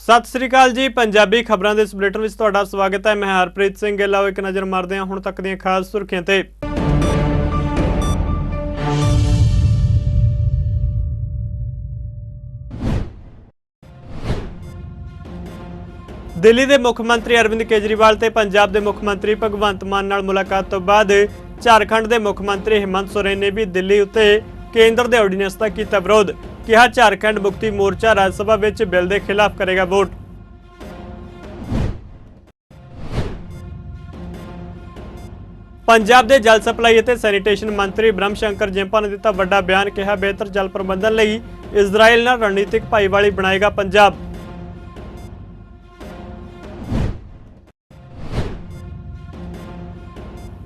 सत श्री अकाल जी। पंजाबी खबरों के इस बुलेटिन में तुहाडा स्वागत है। मैं हरप्रीत सिंह गिल। आओ एक नज़र मारते हैं हुण तक दी खास सुर्खियां ते। दिल्ली के मुख्यमंत्री अरविंद केजरीवाल ते पंजाब के मुख्यमंत्री भगवंत मान नाल मुलाकात तो बाद झारखंड के मुख्यमंत्री हेमंत सोरेन ने भी दिल्ली उत्ते केंद्र के ऑर्डीनेंस का किया विरोध। कहा झारखंड मुक्ति मोर्चा राज्यसभा में बिल के खिलाफ करेगा वोट। पंजाब के जल सप्लाई और सैनीटेशन मंत्री ब्रह्म शंकर जिंपा ने दिता बड़ा बयान। कहा बेहतर जल प्रबंधन लई इजराइल नाल रणनीतिक भाईवाली बनाएगा पंजाब।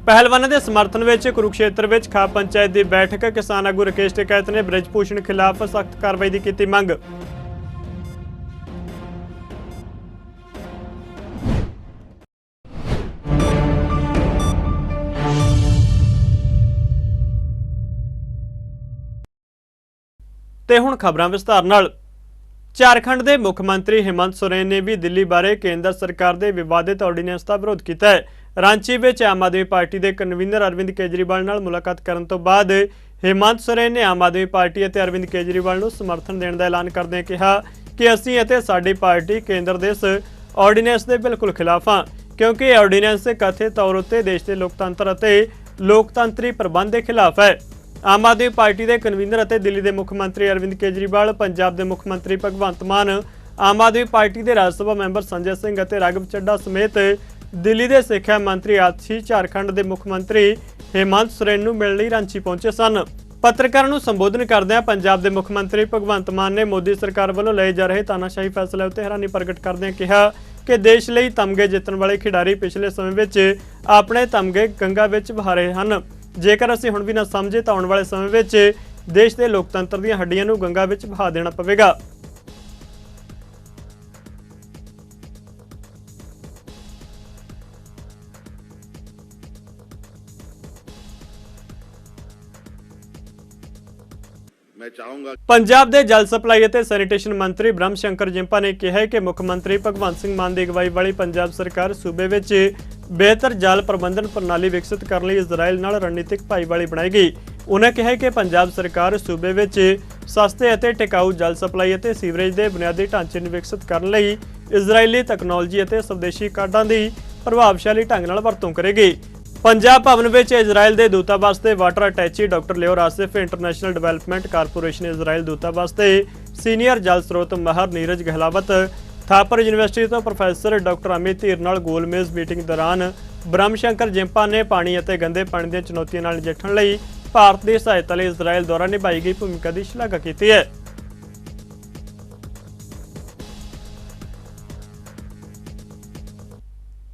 पहलवानों के समर्थन में कुरुक्षेत्र में खाप पंचायत की बैठक। किसान आगू राकेश टिकैत ने ब्रजभूषण खिलाफ सख्त कार्रवाई की की मंग। ते हुण खबरां विस्तार नाल। झारखंड के मुख्यमंत्री हेमंत सोरेन ने भी दिल्ली बारे केंद्र सरकार के विवादित ऑर्डीनेंस का विरोध किया है। रांची में आम आदमी पार्टी के कन्वीनर अरविंद केजरीवाल नाल मुलाकात करने तो बाद हेमंत सोरेन ने आम आदमी पार्टी और अरविंद केजरीवाल को समर्थन देने का ऐलान करदे कहा कि असीं अते साडी पार्टी केंद्र के इस ऑर्डीनेंस के बिल्कुल खिलाफ हाँ, क्योंकि यह ऑर्डीनेंस कथित तौर पर देश के लोकतंत्र और लोकतंत्री प्रबंध के खिलाफ है। आम आदमी पार्टी के कन्वीनर और दिल्ली के मुख्यमंत्री अरविंद केजरीवाल, पंजाब के मुख्यमंत्री भगवंत मान, आम आदमी पार्टी के राज्यसभा मैंबर संजय सिंह और राघव चड्ढा समेत दिल्ली के सिक्ख्या मंत्री आदि झारखंड के मुख्यमंत्री हेमंत सोरेन नूं मिलण लई रांची पहुंचे सन। पत्रकारों को संबोधन करदਿਆਂ पंजाब के मुख्यमंत्री भगवंत मान ने मोदी सरकार वालों लए जा रहे तानाशाही फैसले उत्ते हैरानी प्रगट करदਿਆਂ कहा कि देश लई तमगे जितण वाले खिडारी पिछले समय विच अपने तमगे गंगा विच बहा रहे हैं। जेकर असीं हुण भी ना समझे तो आने वाले समय विच देश के लोकतंत्र दीआं हड्डियां नूं गंगा विच बहा देना पवेगा। पंजाब के जल सप्लाई और सैनीटेशन मंत्री ब्रह्म शंकर जिंपा ने कहा है कि मुख्यमंत्री भगवंत सिंह मान की अगवाई वाली पंजाब सरकार सूबे में बेहतर जल प्रबंधन प्रणाली विकसित करने लई इजराइल नाल रणनीतिक भाईवाली बनाएगी। उन्होंने कहा कि पंजाब सरकार सूबे में सस्ते और टिकाऊ जल सप्लाई और सीवरेज के बुनियादी ढांचे नूं विकसित करने लई इजराइली तकनोलॉजी और स्वदेशी काढां की प्रभावशाली ढंग नाल वरतों करेगी। पंजाब भवन में इजराइल के दूतावास के water attache doctor Lior Asaf, international development corporation Israel दूतावास के सीनियर जल स्रोत माहर नीरज गहलावत, थापर यूनिवर्सिटी तो प्रोफैसर डॉक्टर अमित हीर नाल गोलमेज मीटिंग दौरान ब्रह्म शंकर जिंपा ने पानी और गंदे पानी दी चुनौतियों नाल नजिठण लई भारत की सहायता लई इजराइल द्वारा निभाई गई भूमिका की शलाघा की है।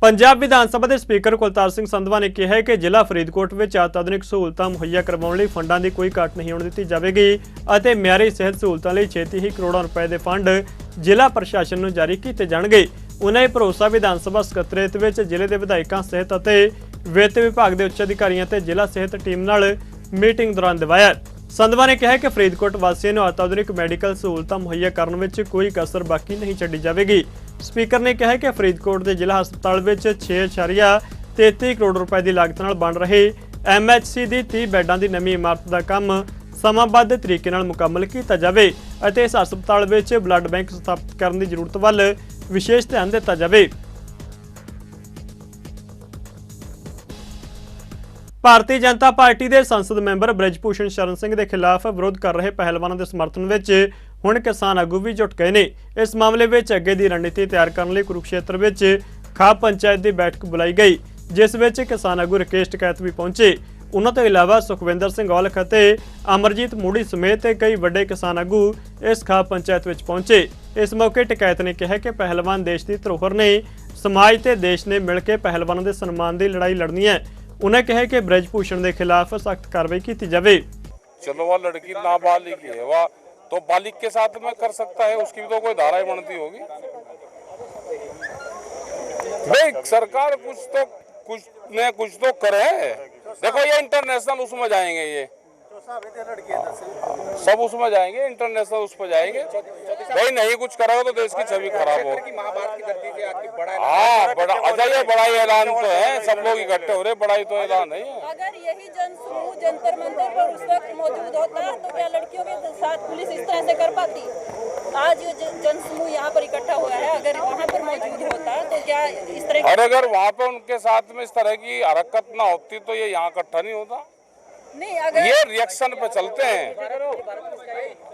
पंजाब विधानसभा के स्पीकर कुलतार सिंह संधवा ने कहा है कि जिला फरीदकोट में अत्याधुनिक सहूलतां मुहैया करवाउण लई फंडां की कोई घाट नहीं होण दित्ती जावेगी और म्यारी सेहत सहूलतां लई छेती ही करोड़ों रुपए के फंड जिला प्रशासन नूं जारी किए जाणगे। उन्हें भरोसा विधानसभा सकत्रेत में जिले के विधायकों सेहत और वित्त विभाग के उच्च अधिकारियों ते जिला सेहत टीम नाल मीटिंग दौरान दिवाया। संधवा ने कहा कि फरीदकोट वासियों को अत्याधुनिक मैडिकल सहूलतां मुहैया करने में कोई कसर बाकी नहीं छड्डी जावेगी। स्पीकर ने कहा कि फरीदकोट के जिला हस्पताल में 6.33 करोड़ रुपए की लागत नाल बन रहे MHC की 30 बैडां की नवीं इमारत का काम समाबद्ध तरीके नाल मुकम्मल किया जाए और इस हस्पताल में ब्लड बैंक स्थापित करने की जरूरत वाल विशेष ध्यान दिता जाए। भारतीय जनता पार्टी के संसद मैंबर ब्रजभूषण शरण सिंह के खिलाफ विरोध कर रहे पहलवानों के समर्थन में हुण किसान आगू भी जुट गए हैं। इस मामले में अगे की रणनीति तैयार करने कुरुक्षेत्र में खाप पंचायत की बैठक बुलाई गई, जिस में किसान आगू राकेश टिकैत भी पहुंचे। उन्होंने तो इलावा सुखविंदर सिंह औलख और अमरजीत मूड़ी समेत कई बड़े किसान आगू इस खाप पंचायत में पहुंचे। इस मौके टिकैत ने कहा कि पहलवान देश की धरोहर ने, समाज ते देश ने मिलकर पहलवानों के सन्मान की लड़ाई लड़नी है। उन्हें कहा कि ब्रजभूषण के खिलाफ सख्त कार्रवाई की जाए। चलो वह लड़की नाबालिग है, वह तो बालिग के साथ में कर सकता है, उसकी भी तो कोई धाराएं बनती होगी। भाई सरकार कुछ तो करे। देखो ये इंटरनेशनल उसमें जाएंगे, ये सब उसमें जाएंगे, इंटरनेशनल उस पर जाएंगे। भाई नहीं कुछ करोगे तो देश की छवि खराब हो। हाँ बड़ा अच्छा, ये बड़ा ऐलान तो है, सब लोग इकट्ठे हो रहे, बड़ा ही तो ऐलान है। अगर यही जनसमूह जंतर मंतर पर उस वक्त मौजूद होता तो क्या लड़कियों के साथ पुलिस इस तरह से कर पाती? आज ये जनसमूह यहाँ पर इकट्ठा हुआ है, अगर वहाँ पर मौजूद होता तो क्या इस तरह? और अगर वहाँ पे उनके साथ में इस तरह की हरकत ना होती तो ये यहाँ इकट्ठा नहीं होता। नहीं, अगर ये रिएक्शन पे चलते हैं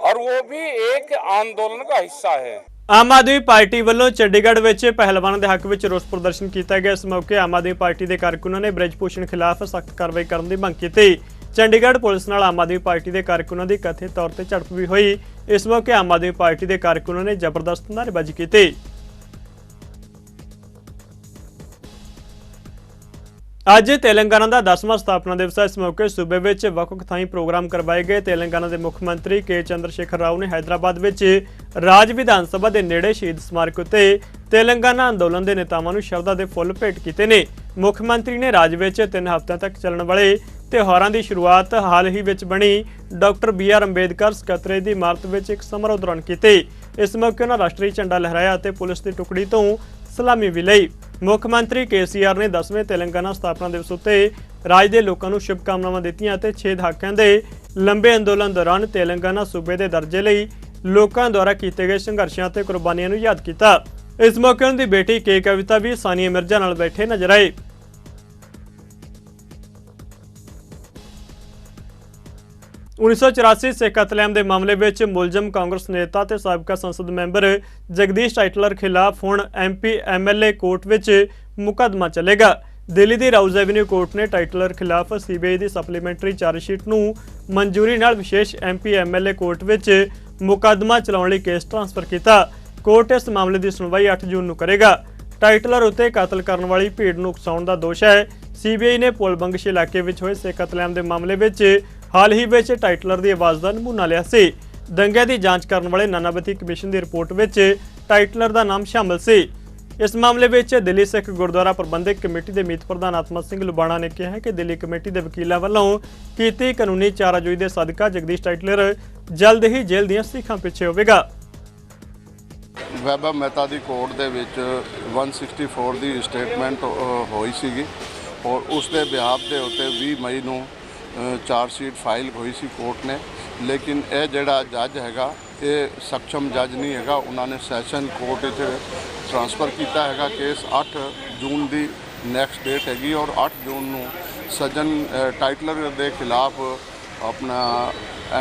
और वो भी एक आंदोलन का हिस्सा है। ਆਮ ਆਦਮੀ ਪਾਰਟੀ ਵੱਲੋਂ ਚੰਡੀਗੜ੍ਹ ਵਿੱਚ ਪਹਿਲਵਾਨਾਂ ਦੇ ਹੱਕ ਵਿੱਚ ਰੋਸ ਪ੍ਰਦਰਸ਼ਨ ਕੀਤਾ ਗਿਆ। ਇਸ ਮੌਕੇ ਆਮ ਆਦਮੀ ਪਾਰਟੀ ਦੇ ਕਾਰਕੁਨਾਂ ਨੇ ਬ੍ਰਿਜ ਭੂਸ਼ਣ ਖਿਲਾਫ ਸਖਤ ਕਾਰਵਾਈ ਕਰਨ ਦੀ ਮੰਗ ਕੀਤੀ। ਚੰਡੀਗੜ੍ਹ ਪੁਲਿਸ ਨਾਲ ਆਮ ਆਦਮੀ ਪਾਰਟੀ ਦੇ ਕਾਰਕੁਨਾਂ ਦੀ ਕਥਿਤ ਤੌਰ ਤੇ ਝੜਪ ਵੀ ਹੋਈ। ਇਸ ਮੌਕੇ ਆਮ ਆਦਮੀ ਪਾਰਟੀ ਦੇ ਕਾਰਕੁਨਾਂ ਨੇ ਜ਼ਬਰਦਸਤ ਨਾਅਰੇਬਾਜ਼ੀ ਕੀਤੀ। ਅੱਜ तेलंगाना ਦਾ 10ਵਾਂ ਸਥਾਪਨਾ ਦਿਵਸ ਹੈ। ਇਸ ਮੌਕੇ ਸੂਬੇ ਵਿੱਚ ਵੱਖ-ਵੱਖ ਥਾਈਂ ਪ੍ਰੋਗਰਾਮ ਕਰਵਾਏ ਗਏ। तेलंगाना ਦੇ ਮੁੱਖ ਮੰਤਰੀ ਕੇ ਚੰਦਰਸ਼ੇਖਰ ਰਾਓ ਨੇ ਹੈਦਰਾਬਾਦ ਵਿੱਚ ਰਾਜ ਵਿਧਾਨ ਸਭਾ ਦੇ ਨੇੜੇ ਸ਼ਹੀਦ ਸਮਾਰਕ ਉੱਤੇ तेलंगाना ਅੰਦੋਲਨ ਦੇ ਨੇਤਾਵਾਂ ਨੂੰ ਸ਼ਰਧਾ ਦੇ ਫੁੱਲ ਭੇਟ ਕੀਤੇ ਨੇ। ਮੁੱਖ ਮੰਤਰੀ ਨੇ ਰਾਜ ਵਿੱਚ 3 ਹਫ਼ਤਿਆਂ ਤੱਕ ਚੱਲਣ ਵਾਲੇ ਤਿਉਹਾਰਾਂ ਦੀ ਸ਼ੁਰੂਆਤ ਹਾਲ ਹੀ ਵਿੱਚ ਬਣੀ ਡਾਕਟਰ BR ਅੰਬੇਦਕਰ ਸਕੱਤਰੇਤ ਦੀ ਇਮਾਰਤ ਵਿੱਚ ਇੱਕ ਸਮਾਰੋਹ ਦੌਰਾਨ ਕੀਤੀ। ਇਸ ਮੌਕੇ ਉਹਨਾਂ ਰਾਸ਼ਟਰੀ ਝੰਡਾ ਲਹਿਰਾਇਆ ਅਤੇ ਪੁਲਿਸ ਦੀ ਟੁਕੜੀ ਤੋਂ ਸਲਾਮੀ ਵੀ ਲਈ। ਮੁੱਖ ਮੰਤਰੀ KCR ਨੇ 10ਵੇਂ तेलंगाना ਸਥਾਪਨਾ ਦਿਵਸ ਉੱਤੇ ਰਾਜ ਦੇ ਲੋਕਾਂ ਨੂੰ ਸ਼ੁਭਕਾਮਨਾਵਾਂ ਦਿੱਤੀਆਂ ਅਤੇ 6 ਦਹਾਕਿਆਂ ਦੇ ਲੰਬੇ ਅੰਦੋਲਨ ਦੌਰਾਨ तेलंगाना ਸੂਬੇ ਦੇ ਦਰਜੇ ਲਈ ਲੋਕਾਂ ਦੁਆਰਾ ਕੀਤੇ ਗਏ ਸੰਘਰਸ਼ਾਂ ਅਤੇ ਕੁਰਬਾਨੀਆਂ ਨੂੰ ਯਾਦ ਕੀਤਾ। ਇਸ ਮੌਕੇ ਉਹਨਾਂ ਦੀ ਬੇਟੀ ਕੇ ਕਵਿਤਾ ਵੀ ਸਾਨੀਆ ਮਿਰਜ਼ਾ ਨਾਲ ਬੈਠੇ ਨਜ਼ਰ ਆਏ। (1984) ਸਿੱਖ ਕਤਲੇਆਮ ਦੇ ਮਾਮਲੇ ਵਿੱਚ ਮੁਲਜ਼ਮ ਕਾਂਗਰਸ ਨੇਤਾ ਤੇ ਸਾਬਕਾ ਸੰਸਦ ਮੈਂਬਰ ਜਗਦੀਸ਼ ਟਾਈਟਲਰ ਖਿਲਾਫ ਹੁਣ MP MLA ਕੋਰਟ ਵਿੱਚ ਮੁਕੱਦਮਾ ਚੱਲੇਗਾ। ਦਿੱਲੀ ਦੀ ਰਾਉਜ਼ ਐਵਨਿਊ ਕੋਰਟ ਨੇ ਟਾਈਟਲਰ ਖਿਲਾਫ CBI ਦੀ ਸਪਲੀਮੈਂਟਰੀ ਚਾਰਜਸ਼ੀਟ ਨੂੰ ਮਨਜ਼ੂਰੀ ਨਾਲ ਵਿਸ਼ੇਸ਼ MP MLA ਕੋਰਟ ਵਿੱਚ ਮੁਕੱਦਮਾ ਚਲਾਉਣ ਲਈ ਕੇਸ ਟ੍ਰਾਂਸਫਰ ਕੀਤਾ। ਕੋਰਟ ਇਸ ਮਾਮਲੇ ਦੀ ਸੁਣਵਾਈ 8 ਜੂਨ ਨੂੰ ਕਰੇਗਾ। ਟਾਈਟਲਰ ਉੱਤੇ ਕਤਲ ਕਰਨ ਵਾਲੀ ਭੀੜ ਨੂੰ ਉਕਸਾਉਣ ਦਾ ਦੋਸ਼ ਹੈ। CBI ਨੇ ਪੋਲਬੰਗਸ਼ ਇਲਾਕੇ ਵਿੱਚ ਹੋਏ ਸਿੱਖ ਕਤਲੇਆਮ ਦੇ ਮਾਮਲੇ ਵਿੱਚ ਹਾਲ ਹੀ ਵਿੱਚ ਟਾਈਟਲਰ ਦੀ ਆਵਾਜ਼ ਦਾ ਨਮੂਨਾ ਲਿਆ ਸੀ। ਦੰਗੇ ਦੀ ਜਾਂਚ ਕਰਨ ਵਾਲੇ ਨਾਨਾਵਤੀ ਕਮਿਸ਼ਨ ਦੀ ਰਿਪੋਰਟ ਵਿੱਚ ਟਾਈਟਲਰ ਦਾ ਨਾਮ ਸ਼ਾਮਲ ਸੀ। ਇਸ ਮਾਮਲੇ ਵਿੱਚ ਦਿੱਲੀ ਸਿੱਖ ਗੁਰਦੁਆਰਾ ਪ੍ਰਬੰਧਕ ਕਮੇਟੀ ਦੇ ਮੀਤ ਪ੍ਰਧਾਨ ਆਤਮਾ ਸਿੰਘ ਲੁਬਾਣਾ ਨੇ ਕਿਹਾ ਕਿ ਦਿੱਲੀ ਕਮੇਟੀ ਦੇ ਵਕੀਲਾਂ ਵੱਲੋਂ ਕੀਤੀ ਕਾਨੂੰਨੀ ਚਾਰਾਜੋਈ ਦੇ ਸਦਕਾ ਜਗਦੀਸ਼ ਟਾਈਟਲਰ ਜਲਦ ਹੀ ਜੇਲ੍ਹ ਦੀਆਂ ਸੀਖਾਂ ਪਿੱਛੇ ਹੋਵੇਗਾ। ਵੈਭਵ ਮਹਿਤਾ ਦੀ ਕੋਰਟ ਦੇ ਵਿੱਚ 164 ਦੀ ਸਟੇਟਮੈਂਟ ਹੋਈ ਸੀਗੀ ਔਰ ਉਸ ਦੇ ਬਿਹਾਫ ਦੇ ਉੱਤੇ 20 ਮਈ ਨੂੰ ਚਾਰਜਸ਼ੀਟ ਫਾਈਲ ਹੋਈ ਸੀ ਕੋਰਟ ਨੇ। ਲੇਕਿਨ ਇਹ ਜਿਹੜਾ ਜੱਜ ਹੈਗਾ ਇਹ ਸક્ષਮ ਜੱਜ ਨਹੀਂ ਹੈਗਾ। ਉਹਨਾਂ ਨੇ ਸੈਸ਼ਨ ਕੋਰਟ ਵਿੱਚ ਟ੍ਰਾਂਸਫਰ ਕੀਤਾ ਹੈਗਾ ਕੇਸ। 8 ਜੂਨ ਦੀ ਨੈਕਸਟ ਡੇਟ ਹੈਗੀ ਔਰ 8 ਜੂਨ ਨੂੰ ਸੱਜਣ ਟਾਈਟਲਰ ਦੇ ਖਿਲਾਫ ਆਪਣਾ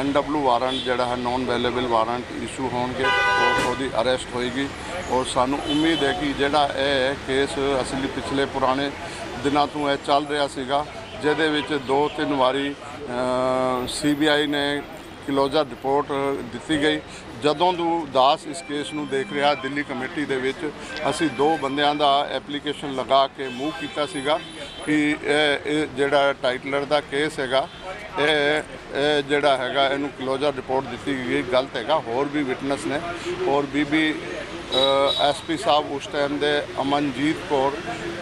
NW ਵਾਰੰਟ ਜਿਹੜਾ ਹੈ ਨੌਨ ਅਵੇਲੇਬਲ ਵਾਰੰਟ ਇਸ਼ੂ ਹੋਣਗੇ ਔਰ ਉਹਦੀ ਅਰੈਸਟ ਹੋਏਗੀ। ਔਰ ਸਾਨੂੰ ਉਮੀਦ ਹੈ ਕਿ ਜਿਹੜਾ ਇਹ ਕੇਸ ਅਸਲੀ ਪਿਛਲੇ ਪੁਰਾਣੇ ਦਿਨਾਂ ਤੋਂ ਇਹ ਚੱਲ ਰਿਹਾ ਸੀਗਾ, ਜਿਹਦੇ ਵਿੱਚ 2-3 ਵਾਰੀ CBI ਨੇ ਕਲੋਜ਼ਰ ਰਿਪੋਰਟ ਦਿੱਤੀ ਗਈ। ਜਦੋਂ ਤੋਂ ਦਾਸ ਇਸ ਕੇਸ ਨੂੰ ਦੇਖ ਰਿਹਾ ਦਿੱਲੀ ਕਮੇਟੀ ਦੇ ਵਿੱਚ ਅਸੀਂ 2 ਬੰਦਿਆਂ ਦਾ ਐਪਲੀਕੇਸ਼ਨ ਲਗਾ ਕੇ ਮੂਵ ਕੀਤਾ ਸੀਗਾ ਕਿ ਇਹ ਜਿਹੜਾ ਟਾਈਟਲਰ ਦਾ ਕੇਸ ਹੈਗਾ ਇਹ ਜਿਹੜਾ ਹੈਗਾ ਇਹਨੂੰ ਕਲੋਜ਼ਰ ਰਿਪੋਰਟ ਦਿੱਤੀ ਗਈ ਗਲਤ ਹੈਗਾ। ਹੋਰ ਵੀ ਵਿਟਨੈਸ ਨੇ ਔਰ ਬੀਬੀ SP ਸਾਹਿਬ ਉਸ ਟਾਈਮ ਦੇ ਅਮਨਜੀਤ ਕੌਰ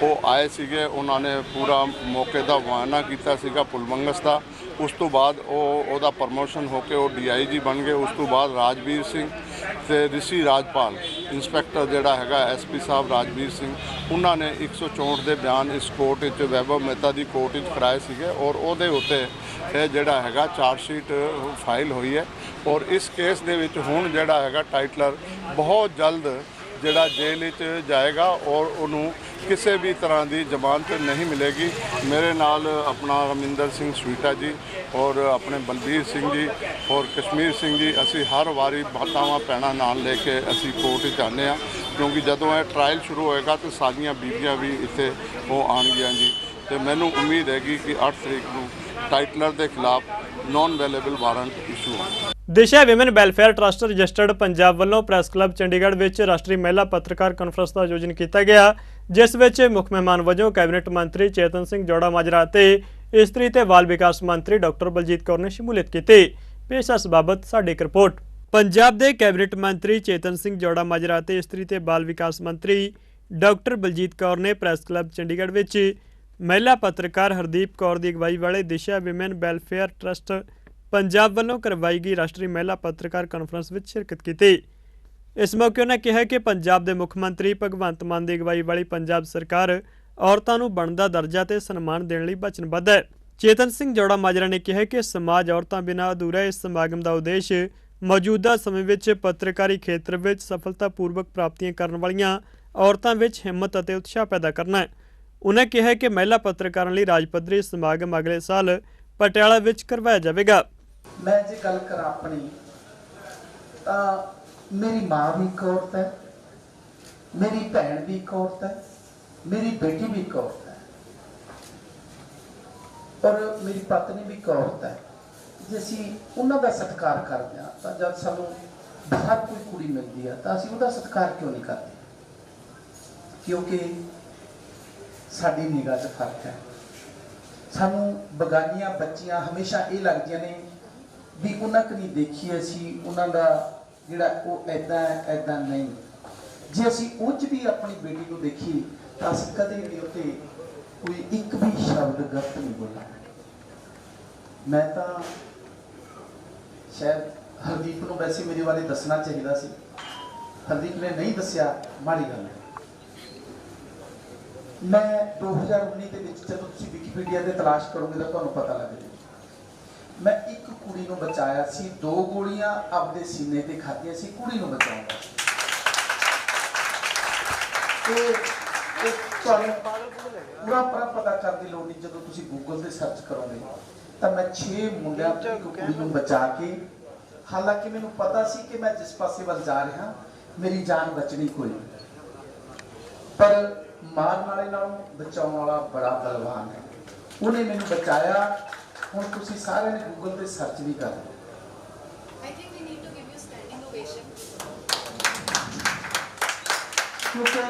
ਉਹ ਆਏ ਸੀਗੇ। ਉਹਨਾਂ ਨੇ ਪੂਰਾ ਮੌਕੇ ਦਾ ਮੁਆਇਨਾ ਕੀਤਾ ਸੀਗਾ ਪੁਲਬੰਗਸ ਦਾ। ਉਸ ਤੋਂ ਬਾਅਦ ਉਹਦਾ ਪ੍ਰਮੋਸ਼ਨ ਹੋ ਕੇ ਉਹ DIG ਬਣ ਗਏ। ਉਸ ਤੋਂ ਬਾਅਦ ਰਾਜਵੀਰ ਸਿੰਘ ਤੇ ਰਿਸ਼ੀ ਰਾਜਪਾਲ ਇੰਸਪੈਕਟਰ ਜਿਹੜਾ ਹੈਗਾ SP ਸਾਹਿਬ ਰਾਜਵੀਰ ਸਿੰਘ ਉਹਨਾਂ ਨੇ 164 ਦੇ ਬਿਆਨ ਇਸ ਕੋਰਟ ਵਿੱਚ ਵੈਭਵ ਮਹਿਤਾ ਦੀ ਕੋਰਟ ਵਿੱਚ ਕਰਾਏ ਸੀਗੇ ਔਰ ਉਹਦੇ ਉੱਤੇ ਇਹ ਜਿਹੜਾ ਹੈਗਾ ਚਾਰਜਸ਼ੀਟ ਫਾਈਲ ਹੋਈ ਹੈ। ਔਰ ਇਸ ਕੇਸ ਦੇ ਵਿੱਚ ਹੁਣ ਜਿਹੜਾ ਹੈਗਾ ਟਾਈਟਲਰ ਬਹੁਤ ਜਲਦ ਜਿਹੜਾ ਜੇਲ੍ਹ ਵਿੱਚ ਜਾਏਗਾ ਔਰ ਉਹਨੂੰ ਕਿਸੇ ਵੀ ਤਰ੍ਹਾਂ ਦੀ ਜ਼ਮਾਨਤ ਨਹੀਂ ਮਿਲੇਗੀ। ਮੇਰੇ ਨਾਲ ਆਪਣਾ ਰਮਿੰਦਰ ਸਿੰਘ ਸਵੀਟਾ ਜੀ ਔਰ ਆਪਣੇ ਬਲਬੀਰ ਸਿੰਘ ਜੀ ਔਰ ਕਸ਼ਮੀਰ ਸਿੰਘ ਜੀ ਅਸੀਂ ਹਰ ਵਾਰੀ ਮਾਤਾਵਾਂ ਭੈਣਾਂ ਨਾਲ ਲੈ ਕੇ ਅਸੀਂ ਕੋਰਟ ਵਿੱਚ ਆਉਂਦੇ ਹਾਂ ਕਿਉਂਕਿ ਜਦੋਂ ਇਹ ਟਰਾਇਲ ਸ਼ੁਰੂ ਹੋਏਗਾ ਤਾਂ ਸਾਰੀਆਂ ਬੀਬੀਆਂ ਵੀ ਇੱਥੇ ਉਹ ਆਉਣਗੀਆਂ ਜੀ। ਤੇ ਮੈਨੂੰ ਉਮੀਦ ਹੈਗੀ ਕਿ 8 ਤਰੀਕ ਨੂੰ ਟਾਈਟਲਰ ਦੇ ਖਿਲਾਫ ਨੌਨ ਅਵੇਲੇਬਲ ਵਾਰੰਟ ਇਸ਼ੂ ਹੋਣਾ। ਦਿਸ਼ਾ women welfare trust registered Punjab ਵੱਲੋਂ ਪ੍ਰੈਸ ਕਲੱਬ ਚੰਡੀਗੜ੍ਹ ਵਿੱਚ ਰਾਸ਼ਟਰੀ ਮਹਿਲਾ ਪੱਤਰਕਾਰ ਕਾਨਫਰੰਸ ਦਾ ਆਯੋਜਨ ਕੀਤਾ ਗਿਆ, ਜਿਸ ਵਿੱਚ ਮੁੱਖ ਮਹਿਮਾਨ ਵਜੋਂ ਕੈਬਨਿਟ ਮੰਤਰੀ ਚੇਤਨ ਸਿੰਘ ਜੌੜਾ ਮਾਜਰਾ ਅਤੇ ਇਸਤਰੀ ਤੇ ਬਾਲ ਵਿਕਾਸ ਮੰਤਰੀ ਡਾਕਟਰ ਬਲਜੀਤ ਕੌਰ ਨੇ ਸ਼ਮੂਲੀਅਤ ਕੀਤੀ। ਪੇਸ਼ ਇਸ ਬਾਬਤ ਸਾਡੀ ਇੱਕ ਰਿਪੋਰਟ। ਪੰਜਾਬ ਦੇ ਕੈਬਨਿਟ ਮੰਤਰੀ ਚੇਤਨ ਸਿੰਘ ਜੌੜਾ ਮਾਜਰਾ ਅਤੇ ਇਸਤਰੀ ਤੇ ਬਾਲ ਵਿਕਾਸ ਮੰਤਰੀ ਡਾਕਟਰ ਬਲਜੀਤ ਕੌਰ ਨੇ ਪ੍ਰੈਸ ਕਲੱਬ ਚੰਡੀਗੜ੍ਹ ਵਿੱਚ ਮਹਿਲਾ ਪੱਤਰਕਾਰ ਹਰਦੀਪ ਕੌਰ ਦੀ ਅਗਵਾਈ ਵਾਲੇ ਦਿਸ਼ਾ ਵਿਮਨ ਵੈਲਫੇਅਰ ਟਰਸਟ पंजाब ਵੱਲੋਂ ਕਰਵਾਈ ਗਈ ਰਾਸ਼ਟਰੀ ਮਹਿਲਾ ਪੱਤਰਕਾਰ ਕਾਨਫਰੰਸ ਵਿੱਚ ਸ਼ਿਰਕਤ ਕੀਤੀ। ਇਸ ਮੌਕੇ ਉਹਨਾਂ ਕਿਹਾ ਕਿ ਪੰਜਾਬ ਦੇ ਮੁੱਖ ਮੰਤਰੀ ਭਗਵੰਤ ਮਾਨ ਦੀ ਅਗਵਾਈ ਵਾਲੀ ਪੰਜਾਬ ਸਰਕਾਰ ਔਰਤਾਂ ਨੂੰ ਬਣਦਾ ਦਰਜਾ ਤੇ ਸਨਮਾਨ ਦੇਣ ਲਈ ਵਚਨਬੱਧ ਹੈ। ਚੇਤਨ ਸਿੰਘ ਜੋੜਾ ਮਾਜਰਾ ਨੇ ਕਿਹਾ ਕਿ ਸਮਾਜ ਔਰਤਾਂ ਬਿਨਾਂ ਅਧੂਰਾ ਇਸ ਸਮਾਗਮ ਦਾ ਉਦੇਸ਼ ਮੌਜੂਦਾ ਸਮੇਂ ਵਿੱਚ ਪੱਤਰਕਾਰੀ ਖੇਤਰ ਵਿੱਚ ਸਫਲਤਾਪੂਰਵਕ ਪ੍ਰਾਪਤੀਆਂ ਕਰਨ ਵਾਲੀਆਂ ਔਰਤਾਂ ਵਿੱਚ ਹਿੰਮਤ ਅਤੇ ਉਤਸ਼ਾਹ ਪੈਦਾ ਕਰਨਾ ਹੈ। ਉਨ੍ਹਾਂ ਕਿਹਾ ਕਿ ਮਹਿਲਾ ਪੱਤਰਕਾਰਾਂ ਲਈ ਰਾਜ ਪੱਧਰੀ ਸਮਾਗਮ ਅਗਲੇ ਸਾਲ ਪਟਿਆਲਾ ਵਿੱਚ ਕਰਵਾਇਆ ਜਾਵੇਗਾ। मैं जे गल करा अपनी तां मेरी माँ भी एक औरत है, मेरी भैन भी एक औरत है, मेरी बेटी भी एक औरत है और मेरी पत्नी भी एक औरत है। जे असीं उन्हां दा सत्कार करदे हां तां जद सानूं बाहर कोई कुड़ी मिलदी है तां असीं उहदा सत्कार क्यों नहीं करदे? क्योंकि साडी निगाह 'च फर्क है। सानूं बगानियां बच्चियां हमेशा ये लगदियां ने भी उन्हें कहीं देखिए असी उन्होंने जोड़ा वो ऐदा ऐदा नहीं। जे असी उच भी अपनी बेटी को देखिए तो असी कदे भी उत्ते कोई एक भी शब्द गलत नहीं बोला। मैं तो शायद हरदीप को वैसे मेरे बारे दसना चाहिए सी, हरदीप ने नहीं दसिया, माड़ी गल है। मैं 2019 के जब तुम विकीपीडिया से तलाश करोगे तो तुम्हें पता लग जाए मैं एक कुड़ी को बचाया सी, 2 गोलियां अपने सीने ते खादियां सी, कुड़ी को बचाऊंगा। पूरा पता कर दी लोड़ नहीं, जो तुम गूगल से सर्च करोगे तो मैं 6 मुंडिया एक कुड़ी को बचा के, हालांकि मैंने पता सी कि मैं जिस पासे वाल जा रहा मेरी जान बचनी कोई, पर मारन वाले नालों बचाने वाला बड़ा बलवान है, उन्हें मैंने बचाया। ਹੁਣ ਤੁਸੀਂ ਸਾਰਿਆਂ ਨੇ ਗੂਗਲ ਤੇ ਸਰਚ ਵੀ ਕਰ ਲਓ। I think we need to give you standing ovation. ਕਿਉਂਕਿ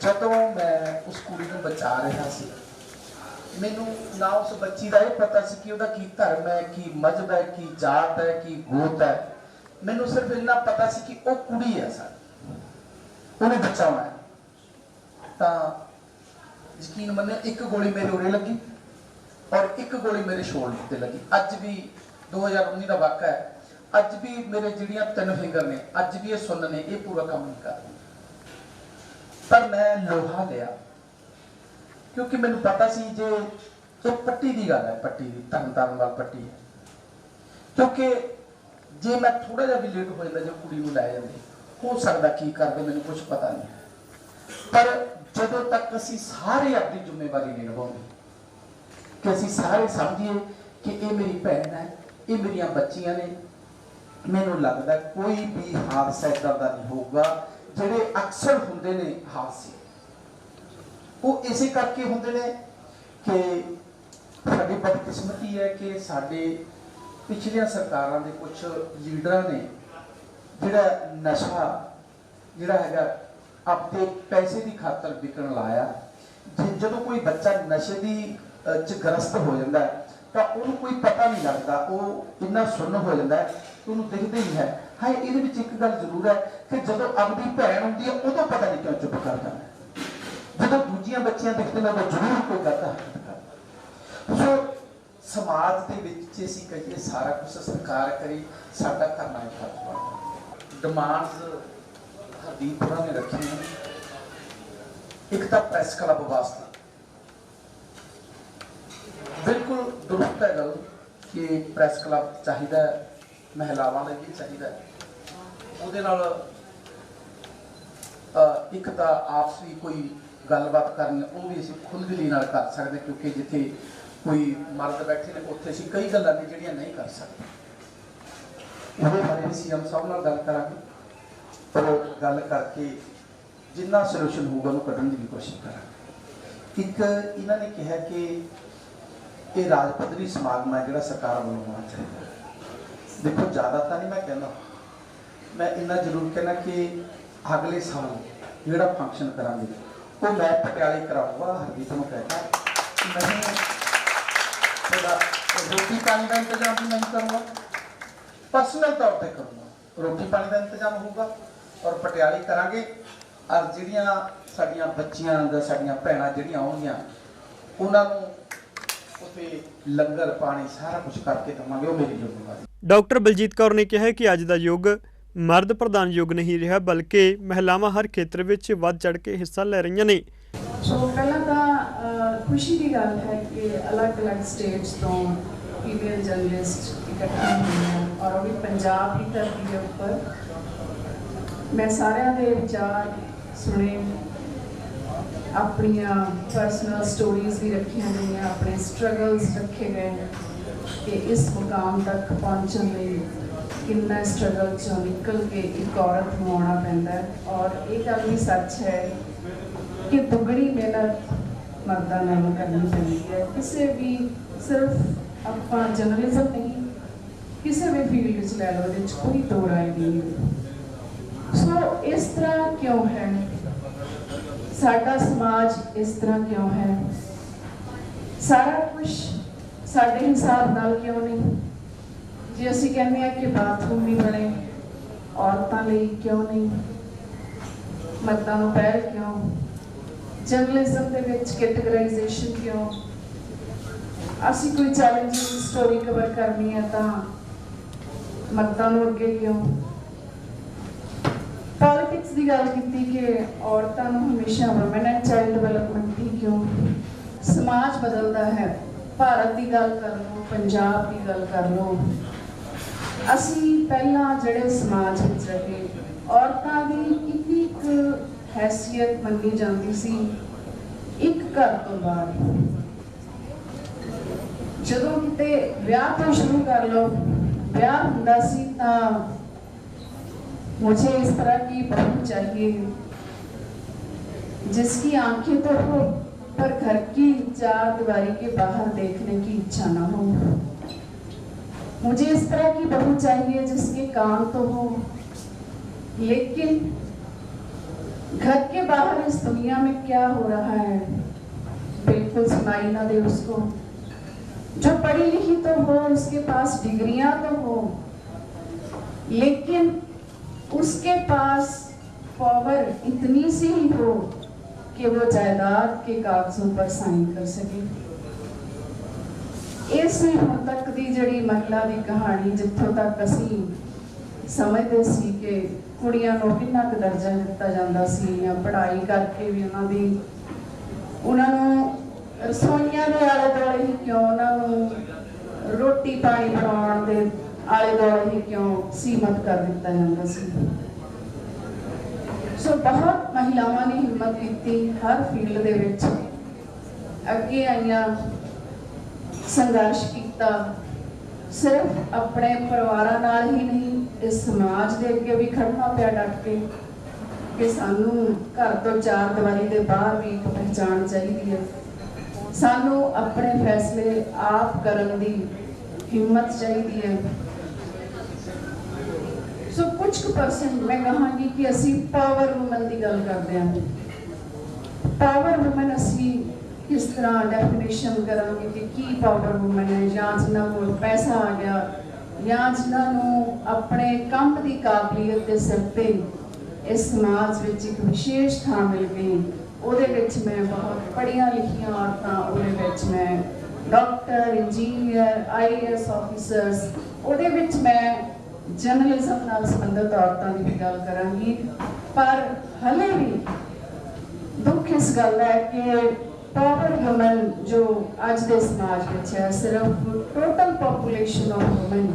ਜਦੋਂ ਮੈਂ ਉਸ ਕੁੜੀ ਨੂੰ ਬਚਾ ਰਿਹਾ ਸੀ ਮੈਨੂੰ ਨਾ ਉਸ ਬੱਚੀ ਦਾ ਇਹ ਪਤਾ ਸੀ ਕਿ ਉਹਦਾ ਕੀ ਧਰਮ ਹੈ, ਕੀ ਮਜ਼ਹਬ ਹੈ, ਕੀ ਜਾਤ ਹੈ, ਕੀ ਗੋਤ ਹੈ। ਮੈਨੂੰ ਸਿਰਫ ਇੰਨਾ ਪਤਾ ਸੀ ਕਿ ਉਹ ਕੁੜੀ ਹੈ ਸਾਡੀ, ਉਹਨੇ ਬਚਾਉਣਾ ਹੈ। ਤਾਂ यकीन मन्ने एक गोली मेरे उरे लगी और एक गोली मेरे शोल्डर ते लगी। अज भी 2019 का वाक़ा है, अज भी मेरे जिहड़ियां 3 फिंगर ने अज भी ये सुन ने ये पूरा काम नहीं कर। पर मैं लोहा लिया क्योंकि मैनूं पता सी जे ये पट्टी की गल है, पट्टी की तरन वाल पट्टी है। क्योंकि जे मैं थोड़ा जिहा भी लेट हो जाता जो कुड़ी नूं लै जांदे हो सकदा की करदे मैनूं कुछ पता नहीं। पर ਜਦੋਂ तक असी सारे अपनी जिम्मेवारी नहीं निभाते कि असी सारे समझिए कि ये मेरी भैन है, ये मेरिया बच्चियां ने, मैनूं लगता कोई भी हादसा इदां दा नहीं होगा। जिहड़े अक्सर हुंदे ने हादसे वो इसे करके हुंदे ने कि साडी बदकिस्मती है कि साडे पिछलियां सरकारां दे कुछ लीडरां ने जिहड़ा नशा जिहड़ा हैगा अपने पैसे की खातर विकण लाया। जो कोई बच्चा नशे की ग्रस्त हो जाता है तो उन्होंने कोई पता नहीं लगता, वो इन्ना सुन्न हो जाता है तो उन्होंने दिखते ही है। हाँ ये एक गल जरूर है कि जो अपनी भैन होती है उदों पता नहीं क्यों चुप कर जाता है, जो दूजियां बच्चियां दिखते हैं तो जरूर कोई गलत हरकत करता। सो समाज के विच असीं कहिए सारा कुछ सरकार करी, साडा करना ही फर्ज बनदा। डिमांड्स हरदीप होरां ने रखी हैं। एक तो प्रेस क्लब वास्ते बिल्कुल दुरुस्त है गल कि प्रेस क्लब चाहिए, महिलावां लई भी चाहिए। उहदे नाल एक तो आपसी कोई गलबात करनी वो भी असीं खुलदिली नाल कर सकते, क्योंकि जिथे कोई मर्द बैठे ने उत्थे असीं कई गल्लां ने जिहड़ियां नहीं कर सकते। उहदे बारे भी सीएम साहब नाल गल करांगे पर गल करके जिन्ना सोल्यूशन होगा उन्होंने कढ़न की भी कोशिश करें। एक इन्होंने कहा कि ये राज पद्धरी समागम है जो सरकार वालों होना चाहिए। देखो ज़्यादा तो नहीं मैं कहना, मैं इन्ना जरूर कहना कि अगले साल जोड़ा फंक्शन करांगे वो मैं पटियाले कराऊंगा। हरदीप को कहता नहीं रोटी पानी का इंतजाम भी नहीं करूँगा, पर्सनल तौर पर करूँगा, रोटी पानी का इंतजाम होगा और पटियाले करांगे। और जिहड़ियां साडियां बच्चियां दा साडियां भैणां जिहड़ियां आउणगीआं उन्हां नूं ਉੱਥੇ ਲੰਗਰ ਪਾਣੀ ਸਾਰਾ ਕੁਝ ਕਰਕੇ ਦਵਾਂਗੇ, ਉਹ ਮੇਰੀ ਜ਼ਿੰਮੇਵਾਰੀ। ਡਾਕਟਰ ਬਲਜੀਤ ਕੌਰ ਨੇ ਕਿਹਾ ਕਿ ਅੱਜ ਦਾ ਯੁੱਗ ਮਰਦ ਪ੍ਰਧਾਨ ਯੁੱਗ ਨਹੀਂ ਰਿਹਾ, ਬਲਕਿ ਮਹਿਲਾਵਾਂ ਹਰ ਖੇਤਰ ਵਿੱਚ ਵੱਧ ਚੜ੍ਹ ਕੇ ਹਿੱਸਾ ਲੈ ਰਹੀਆਂ ਨੇ। ਸੋ ਪਹਿਲਾਂ ਤਾਂ ਖੁਸ਼ੀ ਦੀ ਗੱਲ ਹੈ ਕਿ ਅਲੱਗ-ਅਲੱਗ ਸਟੇਟਸ ਤੋਂ ਫੀਮੇਲ ਜਰਨਲਿਸਟ ਇਕੱਠੇ ਹੋਏ ਹਨ ਔਰ ਉਹ ਵੀ ਪੰਜਾਬ ਦੀ ਧਰਤੀ ਦੇ ਉੱਪਰ। ਮੈਂ ਸਾਰਿਆਂ ਦੇ ਵਿਚਾਰ ਸੁਣੇ, ਆਪਣੀਆਂ ਪਰਸਨਲ ਸਟੋਰੀਜ਼ ਵੀ ਰੱਖੀਆਂ ਗਈਆਂ, ਆਪਣੇ ਸਟਰਗਲਸ ਰੱਖੇ ਗਏ ਕਿ ਇਸ ਮੁਕਾਮ ਤੱਕ ਪਹੁੰਚਣ ਲਈ ਕਿੰਨਾ ਸਟਰਗਲ ਚੋਂ ਨਿਕਲ ਕੇ ਇੱਕ ਔਰਤ ਨੂੰ ਆਉਣਾ ਪੈਂਦਾ ਹੈ। ਔਰ ਇਹ ਗੱਲ ਵੀ ਸੱਚ ਹੈ ਕਿ ਦੁੱਗਣੀ ਮਿਹਨਤ ਮਰਦਾਂ ਨਾਲੋਂ ਕਰਨੀ ਪੈਂਦੀ ਹੈ। ਕਿਸੇ ਵੀ ਸਿਰਫ ਆਪਾਂ ਜਰਨਲਿਜ਼ਮ ਨਹੀਂ, ਕਿਸੇ ਵੀ ਫੀਲਡ ਵਿੱਚ ਲੈ ਲਓ, ਇਹਦੇ 'ਚ ਕੋਈ ਦੋ ਰਾਏ ਨਹੀਂ ਹੈ। ਸੋ ਇਸ ਤਰ੍ਹਾਂ ਕਿਉਂ ਹੈ? ਸਾਡਾ ਸਮਾਜ ਇਸ ਤਰ੍ਹਾਂ ਕਿਉਂ ਹੈ? ਸਾਰਾ ਕੁਝ ਸਾਡੇ ਹਿਸਾਬ ਨਾਲ ਕਿਉਂ ਨਹੀਂ? ਜੇ ਅਸੀਂ ਕਹਿੰਦੇ ਹਾਂ ਕਿ ਬਾਥਰੂਮ ਨਹੀਂ ਬਣੇ ਔਰਤਾਂ ਲਈ, ਕਿਉਂ ਨਹੀਂ? ਮਰਦਾਂ ਨੂੰ ਪਹਿਲ ਕਿਉਂ? ਜਰਨਲਿਜ਼ਮ ਦੇ ਵਿੱਚ ਕੈਟੇਗਰਾਈਜ਼ੇਸ਼ਨ ਕਿਉਂ? ਅਸੀਂ ਕੋਈ ਚੈਲੰਜਿੰਗ ਸਟੋਰੀ ਕਵਰ ਕਰਨੀ ਹੈ ਤਾਂ ਮਰਦਾਂ ਨੂੰ ਅੱਗੇ ਕਿਉਂ? ਪੋਲਿਟਿਕਸ ਦੀ ਗੱਲ ਕੀਤੀ ਕਿ ਔਰਤਾਂ ਨੂੰ ਹਮੇਸ਼ਾ ਵੂਮਨ ਐਂਡ ਚਾਈਲਡ ਡਿਵੈਲਪਮੈਂਟ ਦੀ ਕਿਉਂ? ਸਮਾਜ ਬਦਲਦਾ ਹੈ। ਭਾਰਤ ਦੀ ਗੱਲ ਕਰ ਲਓ, ਪੰਜਾਬ ਦੀ ਗੱਲ ਕਰ ਲਓ। ਅਸੀਂ ਪਹਿਲਾਂ ਜਿਹੜੇ ਸਮਾਜ ਵਿੱਚ ਰਹੇ, ਔਰਤਾਂ ਦੀ ਇੱਕ ਹੈਸੀਅਤ ਮੰਨੀ ਜਾਂਦੀ ਸੀ ਇੱਕ ਘਰ ਤੋਂ ਬਾਹਰ। ਜਦੋਂ ਕਿਤੇ ਵਿਆਹ ਤੋਂ ਸ਼ੁਰੂ ਕਰ ਲਓ, ਵਿਆਹ ਹੁੰਦਾ ਸੀ ਤਾਂ मुझे इस तरह की बहू चाहिए जिसकी आंखें तो हो पर घर की चार दीवारी के बाहर देखने की इच्छा ना हो। मुझे इस तरह की बहू चाहिए जिसके कान तो हो लेकिन घर के बाहर इस दुनिया में क्या हो रहा है बिल्कुल सुनाई ना दे उसको। जो पढ़ी लिखी तो हो, उसके पास डिग्रियां तो हो, लेकिन उसके पास पावर इतनी सी ही हो कि वो जायदाद के कागजों पर साइन कर सके। इस ਹੁਣ तक ਦੀ ਜਿਹੜੀ ਮਹਿਲਾ ਦੀ ਕਹਾਣੀ, ਜਿੱਥੋਂ ਤੱਕ ਅਸੀਂ ਸਮਝਦੇ ਸੀ ਕਿ ਕੁੜੀਆਂ ਨੂੰ ਕਿੰਨਾ ਕੁ ਦਰਜਾ ਦਿੱਤਾ ਜਾਂਦਾ ਸੀ ਜਾਂ ਪੜ੍ਹਾਈ ਕਰਕੇ ਵੀ ਉਹਨਾਂ ਨੂੰ ਰਸੋਈਆਂ ਦੇ ਆਲੇ ਦੁਆਲੇ ਹੀ ਕਿਉਂ, ਉਹਨਾਂ ਨੂੰ ਰੋਟੀ ਪਾਣੀ ਬਣਾਉਣ ਦੇ ਆਲੇ ਦੁਆਲੇ ਹੀ ਕਿਉਂ ਸੀਮਤ ਕਰ ਦਿੱਤਾ ਜਾਂਦਾ ਸੀ। ਸੋ ਬਹੁਤ ਮਹਿਲਾਵਾਂ ਨੇ ਹਿੰਮਤ ਕੀਤੀ, ਹਰ ਫੀਲਡ ਦੇ ਵਿੱਚ ਅੱਗੇ ਆਈਆਂ, ਸੰਘਰਸ਼ ਕੀਤਾ। ਸਿਰਫ ਆਪਣੇ ਪਰਿਵਾਰਾਂ ਨਾਲ ਹੀ ਨਹੀਂ, ਇਸ ਸਮਾਜ ਦੇ ਅੱਗੇ ਵੀ ਖੜਨਾ ਪਿਆ ਡਟ ਕੇ ਕਿ ਸਾਨੂੰ ਘਰ ਤੋਂ ਚਾਰ ਦੀਵਾਰੀ ਦੇ ਬਾਹਰ ਵੀ ਇੱਕ ਪਹਿਚਾਣ ਚਾਹੀਦੀ ਹੈ। ਸਾਨੂੰ ਆਪਣੇ ਫੈਸਲੇ ਆਪ ਕਰਨ ਦੀ ਹਿੰਮਤ ਚਾਹੀਦੀ ਹੈ। ਸੋ ਕੁਝ ਕੁ ਪਰਸੈਂਟ ਮੈਂ ਕਹਾਂਗੀ ਕਿ ਅਸੀਂ ਪਾਵਰ ਵੂਮਨ ਦੀ ਗੱਲ ਕਰਦੇ ਹਾਂ। ਪਾਵਰ ਵੂਮਨ ਅਸੀਂ ਕਿਸ ਤਰ੍ਹਾਂ ਡੈਫੀਨੇਸ਼ਨ ਕਰਾਂਗੇ ਕਿ ਕੀ ਪਾਵਰ ਵੂਮਨ ਹੈ? ਜਾਂ ਜਿਨ੍ਹਾਂ ਕੋਲ ਪੈਸਾ ਆ ਗਿਆ, ਜਾਂ ਜਿਨ੍ਹਾਂ ਨੂੰ ਆਪਣੇ ਕੰਮ ਦੀ ਕਾਬਲੀਅਤ ਦੇ ਸਿਰ ਤੇ ਇਸ ਸਮਾਜ ਵਿੱਚ ਇੱਕ ਵਿਸ਼ੇਸ਼ ਥਾਂ ਮਿਲ ਗਈ। ਉਹਦੇ ਵਿੱਚ ਮੈਂ ਬਹੁਤ ਪੜ੍ਹੀਆਂ ਲਿਖੀਆਂ ਔਰਤਾਂ, ਉਹਦੇ ਵਿੱਚ ਮੈਂ ਡਾਕਟਰ, ਇੰਜੀਨੀਅਰ, IAS ਆਫਿਸਰਸ, ਉਹਦੇ ਵਿੱਚ ਮੈਂ ਜਰਨਲਿਜ਼ਮ ਨਾਲ ਸੰਬੰਧਿਤ ਔਰਤਾਂ ਦੀ ਵੀ ਗੱਲ ਕਰਾਂਗੀ। ਪਰ ਹਲੇ ਵੀ ਦੁੱਖ ਇਸ ਗੱਲ ਹੈ ਕਿ ਪਾਵਰ ਵੂਮਨ ਜੋ ਅੱਜ ਦੇ ਸਮਾਜ ਵਿੱਚ ਹੈ, ਸਿਰਫ ਟੋਟਲ ਪੋਪੂਲੇਸ਼ਨ ਆਫ ਵੂਮਨ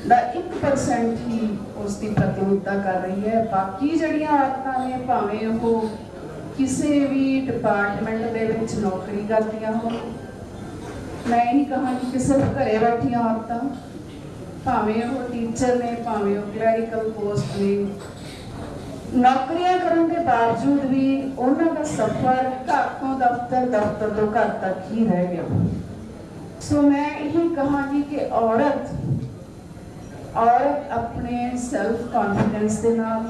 ਦਾ 1% ਹੀ ਉਸ ਦੀ ਪ੍ਰਤੀਨਿਧਤਾ ਕਰ ਰਹੀ ਹੈ। ਬਾਕੀ ਜਿਹੜੀਆਂ ਔਰਤਾਂ ਨੇ, ਭਾਵੇਂ ਉਹ ਕਿਸੇ ਵੀ ਡਿਪਾਰਟਮੈਂਟ ਦੇ ਵਿੱਚ ਨੌਕਰੀ ਕਰਦੀਆਂ ਹੋਣ, ਮੈਂ ਇਹ ਨਹੀਂ ਕਹਾਂਗੀ ਕਿ ਸਿਰਫ ਘਰੇ ਬੈਠੀਆਂ ਔਰਤਾਂ, ਭਾਵੇਂ ਉਹ ਟੀਚਰ ਨੇ, ਭਾਵੇਂ ਉਹ ਕਲੈਰੀਕਲ ਪੋਸਟ ਨੇ, ਨੌਕਰੀਆਂ ਕਰਨ ਦੇ ਬਾਵਜੂਦ ਵੀ ਉਹਨਾਂ ਦਾ ਸਫ਼ਰ ਘਰ ਤੋਂ ਦਫ਼ਤਰ, ਦਫ਼ਤਰ ਤੋਂ ਘਰ ਤੱਕ ਹੀ ਰਹਿ ਗਿਆ। ਸੋ ਮੈਂ ਇਹ ਕਹਾਂਗੀ ਕਿ ਔਰਤ ਆਪਣੇ ਸੈਲਫ ਕੌਨਫੀਡੈਂਸ ਦੇ ਨਾਲ,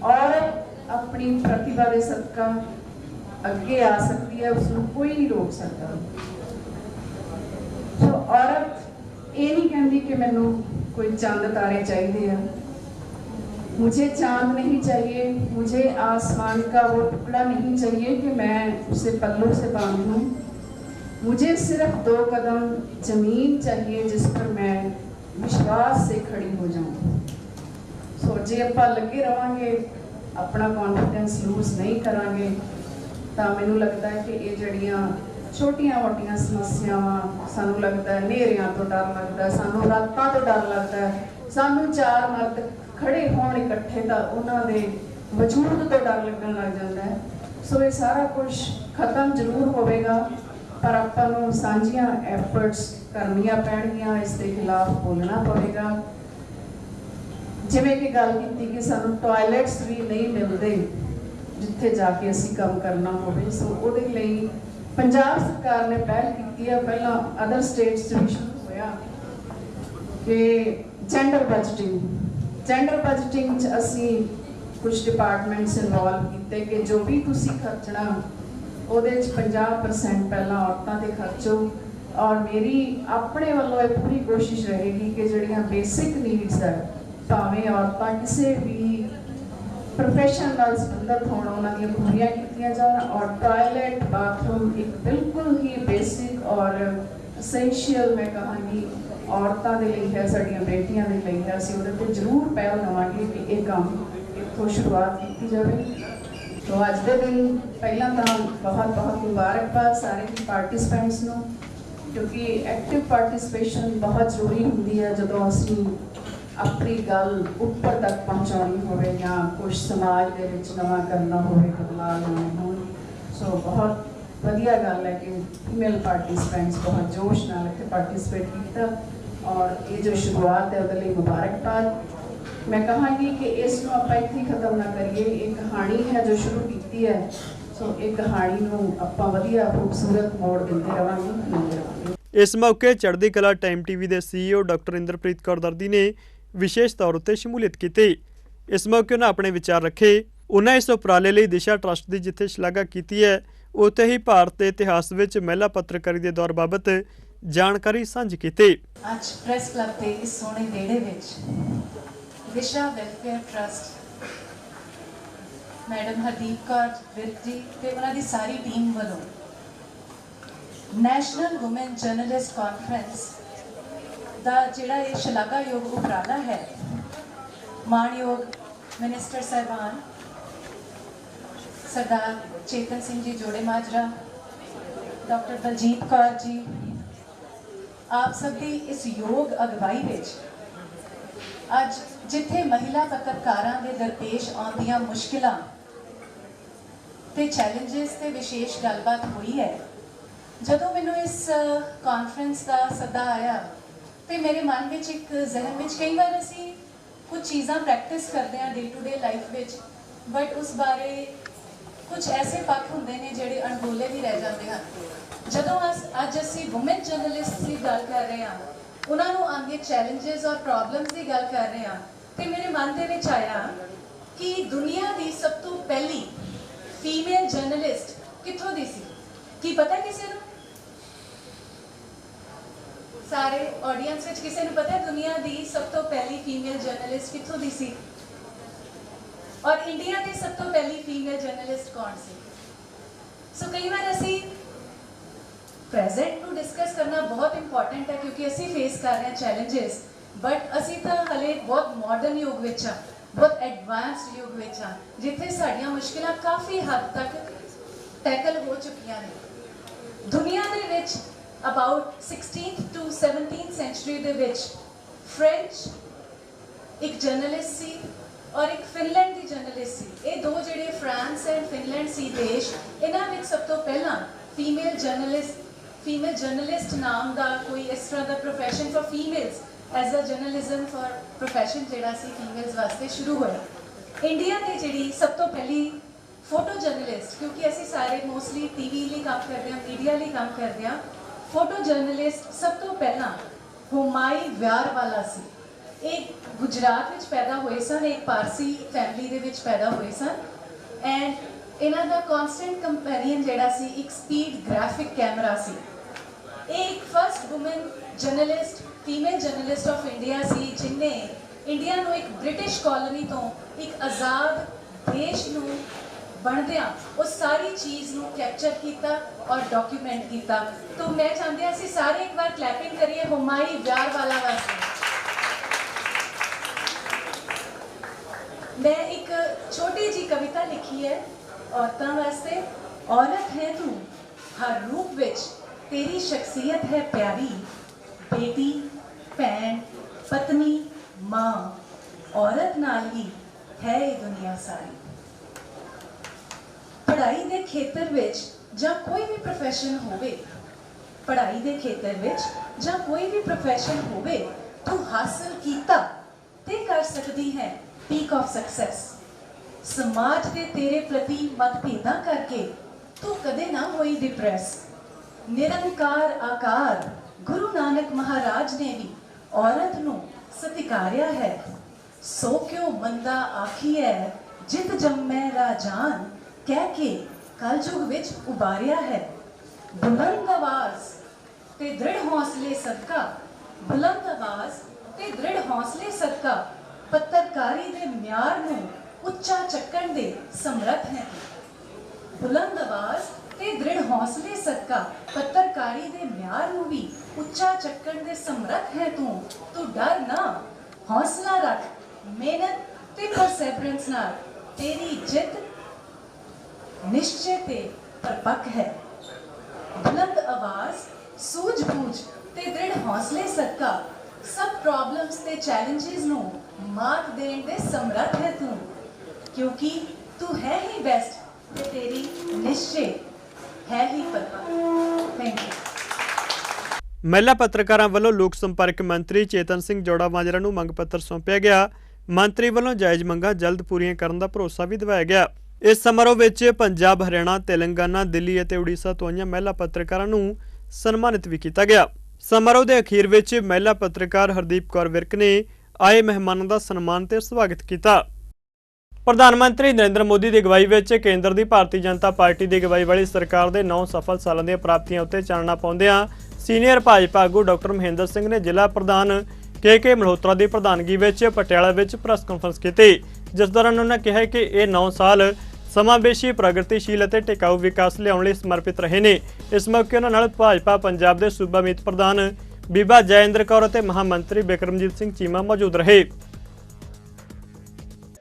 ਔਰਤ ਆਪਣੀ ਪ੍ਰਤਿਭਾ ਦੇ ਸਦਕਾ ਅੱਗੇ ਆ ਸਕਦੀ ਹੈ, ਉਸਨੂੰ ਕੋਈ ਨਹੀਂ ਰੋਕ ਸਕਦਾ। ਸੋ ਔਰਤ ਇਹ नहीं कहती कि मैनू कोई चांद तारे चाहिए, मुझे चांद नहीं चाहिए, मुझे आसमान का वो टुकड़ा नहीं चाहिए कि मैं उसे पल्लों से बांध लूँ। मुझे सिर्फ 2 कदम जमीन चाहिए जिस पर मैं विश्वास से खड़ी हो जाऊं। सो जे ਆਪਾਂ ਲੱਗੇ ਰਵਾਂਗੇ ਆਪਣਾ ਕੌਨਫੀਡੈਂਸ ਲੂਜ਼ ਨਹੀਂ ਕਰਾਂਗੇ ਤਾਂ ਮੈਨੂੰ ਲੱਗਦਾ ਹੈ ਕਿ ਇਹ ਜਿਹੜੀਆਂ ਛੋਟੀਆਂ-ਮੋਟੀਆਂ ਸਮੱਸਿਆਵਾਂ, ਸਾਨੂੰ ਲੱਗਦਾ ਹੈ ਹਨੇਰਿਆਂ ਤੋਂ ਡਰ ਲੱਗਦਾ, ਸਾਨੂੰ ਰਾਤਾਂ ਤੋਂ ਡਰ ਲੱਗਦਾ, ਸਾਨੂੰ 4 ਮਰਦ ਖੜੇ ਹੋਣ ਇਕੱਠੇ ਤਾਂ ਉਹਨਾਂ ਦੇ ਵਜੂਦ ਤੋਂ ਡਰ ਲੱਗਣ ਲੱਗ ਜਾਂਦਾ ਹੈ। ਸੋ ਇਹ ਸਾਰਾ ਕੁਝ ਖਤਮ ਜ਼ਰੂਰ ਹੋਵੇਗਾ, ਪਰ ਆਪਾਂ ਨੂੰ ਸਾਂਝੀਆਂ ਐਫਰਟਸ ਕਰਨੀਆਂ ਪੈਣਗੀਆਂ, ਇਸ ਦੇ ਖਿਲਾਫ ਬੋਲਣਾ ਪਵੇਗਾ। ਜਿਵੇਂ ਕਿ ਗੱਲ ਕੀਤੀ ਕਿ ਸਾਨੂੰ ਟਾਇਲਟਸ ਵੀ ਨਹੀਂ ਮਿਲਦੇ ਜਿੱਥੇ ਜਾ ਕੇ ਅਸੀਂ ਕੰਮ ਕਰਨਾ ਹੋਵੇ, ਸੋ ਉਹਦੇ ਲਈ ਪੰਜਾਬ ਸਰਕਾਰ ਨੇ ਪਹਿਲ ਕੀਤੀ ਹੈ। ਪਹਿਲਾਂ ਅਦਰ ਸਟੇਟਸ 'ਚ ਵੀ ਸ਼ੁਰੂ ਹੋਇਆ ਕਿ ਜੈਂਡਰ ਬਜਟਿੰਗ 'ਚ ਅਸੀਂ ਕੁਝ ਡਿਪਾਰਟਮੈਂਟਸ ਇਨਵੋਲਵ ਕੀਤੇ ਕਿ ਜੋ ਵੀ ਤੁਸੀਂ ਖਰਚਣਾ ਉਹਦੇ 'ਚ 50% ਪਹਿਲਾਂ ਔਰਤਾਂ 'ਤੇ ਖਰਚੋ। ਔਰ ਮੇਰੀ ਆਪਣੇ ਵੱਲੋਂ ਇਹ ਪੂਰੀ ਕੋਸ਼ਿਸ਼ ਰਹੇਗੀ ਕਿ ਜਿਹੜੀਆਂ ਬੇਸਿਕ ਨੀਡਸ ਹੈ, ਭਾਵੇਂ ਔਰਤਾਂ ਕਿਸੇ ਵੀ ਪ੍ਰੋਫੈਸ਼ਨ ਨਾਲ ਸੰਬੰਧਿਤ ਹੋਣ, ਉਹਨਾਂ ਦੀਆਂ ਪੂਰੀਆਂ ਕੀਤੀਆਂ ਜਾਣ। ਔਰ ਟਾਇਲਟ, ਬਾਥਰੂਮ ਇੱਕ ਬਿਲਕੁਲ ਹੀ ਬੇਸਿਕ ਔਰ ਅਸੈਂਸ਼ੀਅਲ ਮੈਂ ਕਹਾਂਗੀ ਔਰਤਾਂ ਦੇ ਲਈ ਹੈ, ਸਾਡੀਆਂ ਬੇਟੀਆਂ ਦੇ ਲਈ ਹੈ। ਅਸੀਂ ਉਹਦੇ 'ਤੇ ਜ਼ਰੂਰ ਪਹਿਲ ਦੇਵਾਂਗੇ ਕਿ ਇਹ ਕੰਮ ਇੱਥੋਂ ਸ਼ੁਰੂਆਤ ਕੀਤੀ ਜਾਵੇ। तो आज के दिन पहला तो बहुत बहुत मुबारकबाद सारे पार्टिसिपेंट्स ਨੂੰ, क्योंकि एक्टिव पार्टिसिपेशन बहुत जरूरी होंगी है जो असी अपनी गल उपर तक पहुँचानी होवे या कुछ समाज के विच नवा करना होवे, बदलाव लाने हो। सो बहुत वधिया गल है कि फीमेल पार्टिसिपेंट्स बहुत जोश नाल इत्थे पार्टिसिपेट किया और ये जो शुरुआत है उसके लिए मुबारकबाद। मैं कहांगी कि इसनूं आपां इत्थे खत्म ना करिए, एक कहानी है जो शुरू की है, सो एक कहानी नूं आपां वधिया खूबसूरत मोड़ दिंदे रहांगे। इस मौके चढ़दी कला टाइम टीवी के CEO डॉक्टर इंद्रप्रीत कौर दर्दी ने विशेष तौर पर शमूलियत की। इस मौके उन्हें अपने विचार रखे। उन्हें इस उपराले लिए दिशा ट्रस्ट की जिथे शलाघा की है, उत्थे ही भारत के इतिहास में महिला पत्रकारी के दौर बाबत जानकारी साझी की। आज प्रेस क्लब के इस सोहने वेड़े विच Disha welfare trust madam Hardeep Kaur Virk ji ते उन्हां दी सारी टीम वालों नैशनल वुमेन जर्नलिस्ट कॉन्फ्रेंस दा जिहड़ा ये शलाघायोग उपराला है, माणयोग मिनिस्टर साहिबान सरदार चेतन सिंह जी जोड़े माजरा, डॉक्टर बलजीत कौर जी, आप सब दी इस योग अगवाई विच अज जिथे महिला पत्रकारां दे दरपेश आउंदियां मुश्किलां ते चैलेंजेस ते विशेष गलबात हुई है। जदों मैनूं इस कॉन्फ्रेंस का सद्दा आया तो मेरे मन में एक जहन में कई बार असी कुछ चीज़ां प्रैक्टिस करते हैं डे टू डे लाइफ में, बट उस बारे कुछ ऐसे पक्ष होंदे ने जिहड़े अणगोले भी रह जाते हैं। जदों अज असी वुमेन जर्नलिस्ट की गल कर रहे हैं, उन्होंने आंदे चैलेंजेस और प्रॉब्लम्स की गल कर रहे हैं, तो मेरे मन के विच आया कि दुनिया की सब तो पहली फीमेल जर्नलिस्ट कित्थों दी सी? की पता किसी को? सारे ऑडियंस विच किसी को पता है दुनिया की सब तो पहली फीमेल जर्नलिस्ट कित्थों दी सी? और इंडिया की सब तो पहली फीमेल जर्नलिस्ट कौन सी? सो कई बार असी प्रेजेंट को डिस्कस करना बहुत इंपॉर्टेंट है, क्योंकि असी फेस कर रहे हैं चैलेंजेस, बट असी तो हले बहुत मॉडर्न युग विच हां, बहुत एडवांस्ड युग विच हां, जिथे साडियां मुश्किलां काफ़ी हद तक टैकल हो चुकियां ने। दुनिया दे विच about 16th to 17th century दे विच फ्रेंच एक जर्नलिस्ट सी और एक फिनलैंड की जर्नलिस्ट सी। ये दो जिहड़े फ्रांस एंड फिनलैंड सी देश, इन्हां विच सब तो पहला फीमेल जर्नलिस्ट नाम का कोई इस तरह का profession for females as a journalism for profession जिहड़ा सी फीमेल्स वास्ते शुरू होया। इंडिया की जिहड़ी सब तो पहली फोटो जर्नलिस्ट, क्योंकि असी सारे मोस्टली टीवी लिए काम करते हैं, मीडिया लिए काम करते हैं, फोटो जर्नलिस्ट सब तो पहला हुमाई व्यारवाला सी। एक गुजरात में पैदा हुए सन, एक पारसी फैमिली दे विच पैदा हुए सन, एंड इन्हां दा कॉन्स्टेंट कंपेनियन जिहड़ा सी एक स्पीड ग्राफिक कैमरा सी। एक first women journalist, female journalist of India सी, जिन्हें इंडिया नूं एक ब्रिटिश कॉलोनी तो एक आज़ाद देश नूं ਬਣਦਿਆਂ ਉਹ ਸਾਰੀ ਚੀਜ਼ ਨੂੰ ਕੈਪਚਰ ਕੀਤਾ ਔਰ ਡਾਕੂਮੈਂਟ ਕੀਤਾ। तो मैं चाहती हूँ ਅਸੀਂ ਸਾਰੇ ਇੱਕ ਵਾਰ ਕਲੈਪਿੰਗ ਕਰੀਏ ਹੁਮਾਈ ਵਿਆਰ ਵਾਲਾ ਵਾਸਤੇ। मैं एक छोटी जी कविता लिखी है औरतां वास्ते। औरत है तू हर रूप विच, तेरी शख्सियत है प्यारी, बेटी भैन पत्नी मां, औरत नाल ही है ये दुनिया सारी। पढ़ाई दे खेतर विच जां कोई भी प्रोफैशन होवे, पढ़ाई दे खेतर विच जां कोई भी प्रोफैशन होवे, तू हासिल कीता ते कर सकदी है पीक ऑफ सक्सेस। समाज दे तेरे प्रति मतभेदां करके तू कदे ना होई डिप्रेस। निरंकार आकार गुरु नानक महाराज ने भी औरत नू सतिकारिया है। सो क्यों मंदा आखिए जित जम्मै राजान, कह के कलयुग विच उबारिया है। बुलंद आवाज ते दृढ़ हौसले सदका, बुलंद आवाज ते दृढ़ हौसले सदका, पत्रकारी दे म्यार नू उच्चा चक्कण दे समर्थ है। बुलंद आवाज ते दृढ़ हौसले सदका, पत्रकारी दे म्यार नू भी उच्चा चक्कण दे समर्थ है तू। तू डर ना, हौसला रख, मेहनत ते परसेवरेंस नाल तेरी जित निश्चय ते परपक है। बुलंद आवाज सूझबूझ ते दृढ़ हौसले सदका, सब प्रॉब्लम्स ते चैलेंजेस नू मात देण दे समर्थ है तू, क्योंकि तू है ही बेस्ट ते तेरी निश्चय है ही परपक। Thank you. ਮਹਿਲਾ ਪੱਤਰਕਾਰਾਂ ਵੱਲੋਂ ਲੋਕ ਸੰਪਰਕ ਮੰਤਰੀ ਚੇਤਨ ਸਿੰਘ ਜੋੜਾ ਮਾਜਰਾ ਨੂੰ ਮੰਗ ਪੱਤਰ ਸੌਂਪਿਆ ਗਿਆ। ਮੰਤਰੀ ਵੱਲੋਂ ਜਾਇਜ਼ ਮੰਗਾਂ ਜਲਦ ਪੂਰੀਆਂ ਕਰਨ ਦਾ ਭਰੋਸਾ ਵੀ ਦਿਵਾਇਆ ਗਿਆ। ਇਸ ਸਮਾਰੋਹ ਵਿੱਚ ਪੰਜਾਬ, ਹਰਿਆਣਾ, ਤੇਲੰਗਾਨਾ, ਦਿੱਲੀ ਅਤੇ ਉੜੀਸਾ ਤੋਂ ਆਈਆਂ ਮਹਿਲਾ ਪੱਤਰਕਾਰਾਂ ਨੂੰ ਸਨਮਾਨਿਤ ਵੀ ਕੀਤਾ ਗਿਆ। ਸਮਾਰੋਹ ਦੇ ਅਖੀਰ ਵਿੱਚ ਮਹਿਲਾ ਪੱਤਰਕਾਰ ਹਰਦੀਪ ਕੌਰ ਵਿਰਕ ਨੇ ਆਏ ਮਹਿਮਾਨਾਂ ਦਾ ਸਨਮਾਨ ਤੇ ਸਵਾਗਤ ਕੀਤਾ। ਪ੍ਰਧਾਨ ਮੰਤਰੀ ਨਰਿੰਦਰ ਮੋਦੀ ਦੀ ਅਗਵਾਈ ਵਿੱਚ ਕੇਂਦਰ ਦੀ ਭਾਰਤੀ ਜਨਤਾ ਪਾਰਟੀ ਦੀ ਅਗਵਾਈ ਵਾਲੀ ਸਰਕਾਰ ਦੇ 9 ਸਫਲ ਸਾਲਾਂ ਦੀਆਂ ਪ੍ਰਾਪਤੀਆਂ ਉੱਤੇ ਚਾਨਣਾ ਪਾਉਂਦਿਆਂ ਸੀਨੀਅਰ ਭਾਜਪਾ ਆਗੂ ਡਾਕਟਰ ਮਹਿੰਦਰ ਸਿੰਘ ਨੇ ਜ਼ਿਲ੍ਹਾ ਪ੍ਰਧਾਨ ਕੇ ਮਲਹੋਤਰਾ ਦੀ ਪ੍ਰਧਾਨਗੀ ਵਿੱਚ ਪਟਿਆਲਾ ਵਿੱਚ ਪ੍ਰੈਸ ਕਾਨਫਰੰਸ ਕੀਤੀ, ਜਿਸ ਦੌਰਾਨ ਉਹਨਾਂ ਕਿਹਾ ਕਿ ਇਹ 9 ਸਾਲ ਸਮਾਵੇਸ਼ੀ, ਪ੍ਰਗਤੀਸ਼ੀਲ ਅਤੇ ਟਿਕਾਊ ਵਿਕਾਸ ਲਿਆਉਣ ਲਈ ਸਮਰਪਿਤ ਰਹੇ ਨੇ। ਇਸ ਮੌਕੇ ਉਹਨਾਂ ਨਾਲ ਭਾਜਪਾ ਪੰਜਾਬ ਦੇ ਸੂਬਾ ਮੀਤ ਪ੍ਰਧਾਨ ਬੀਬਾ ਜੈਇੰਦਰ ਕੌਰ ਅਤੇ ਮਹਾਮੰਤਰੀ ਬਿਕਰਮਜੀਤ ਸਿੰਘ ਚੀਮਾ ਮੌਜੂਦ ਰਹੇ।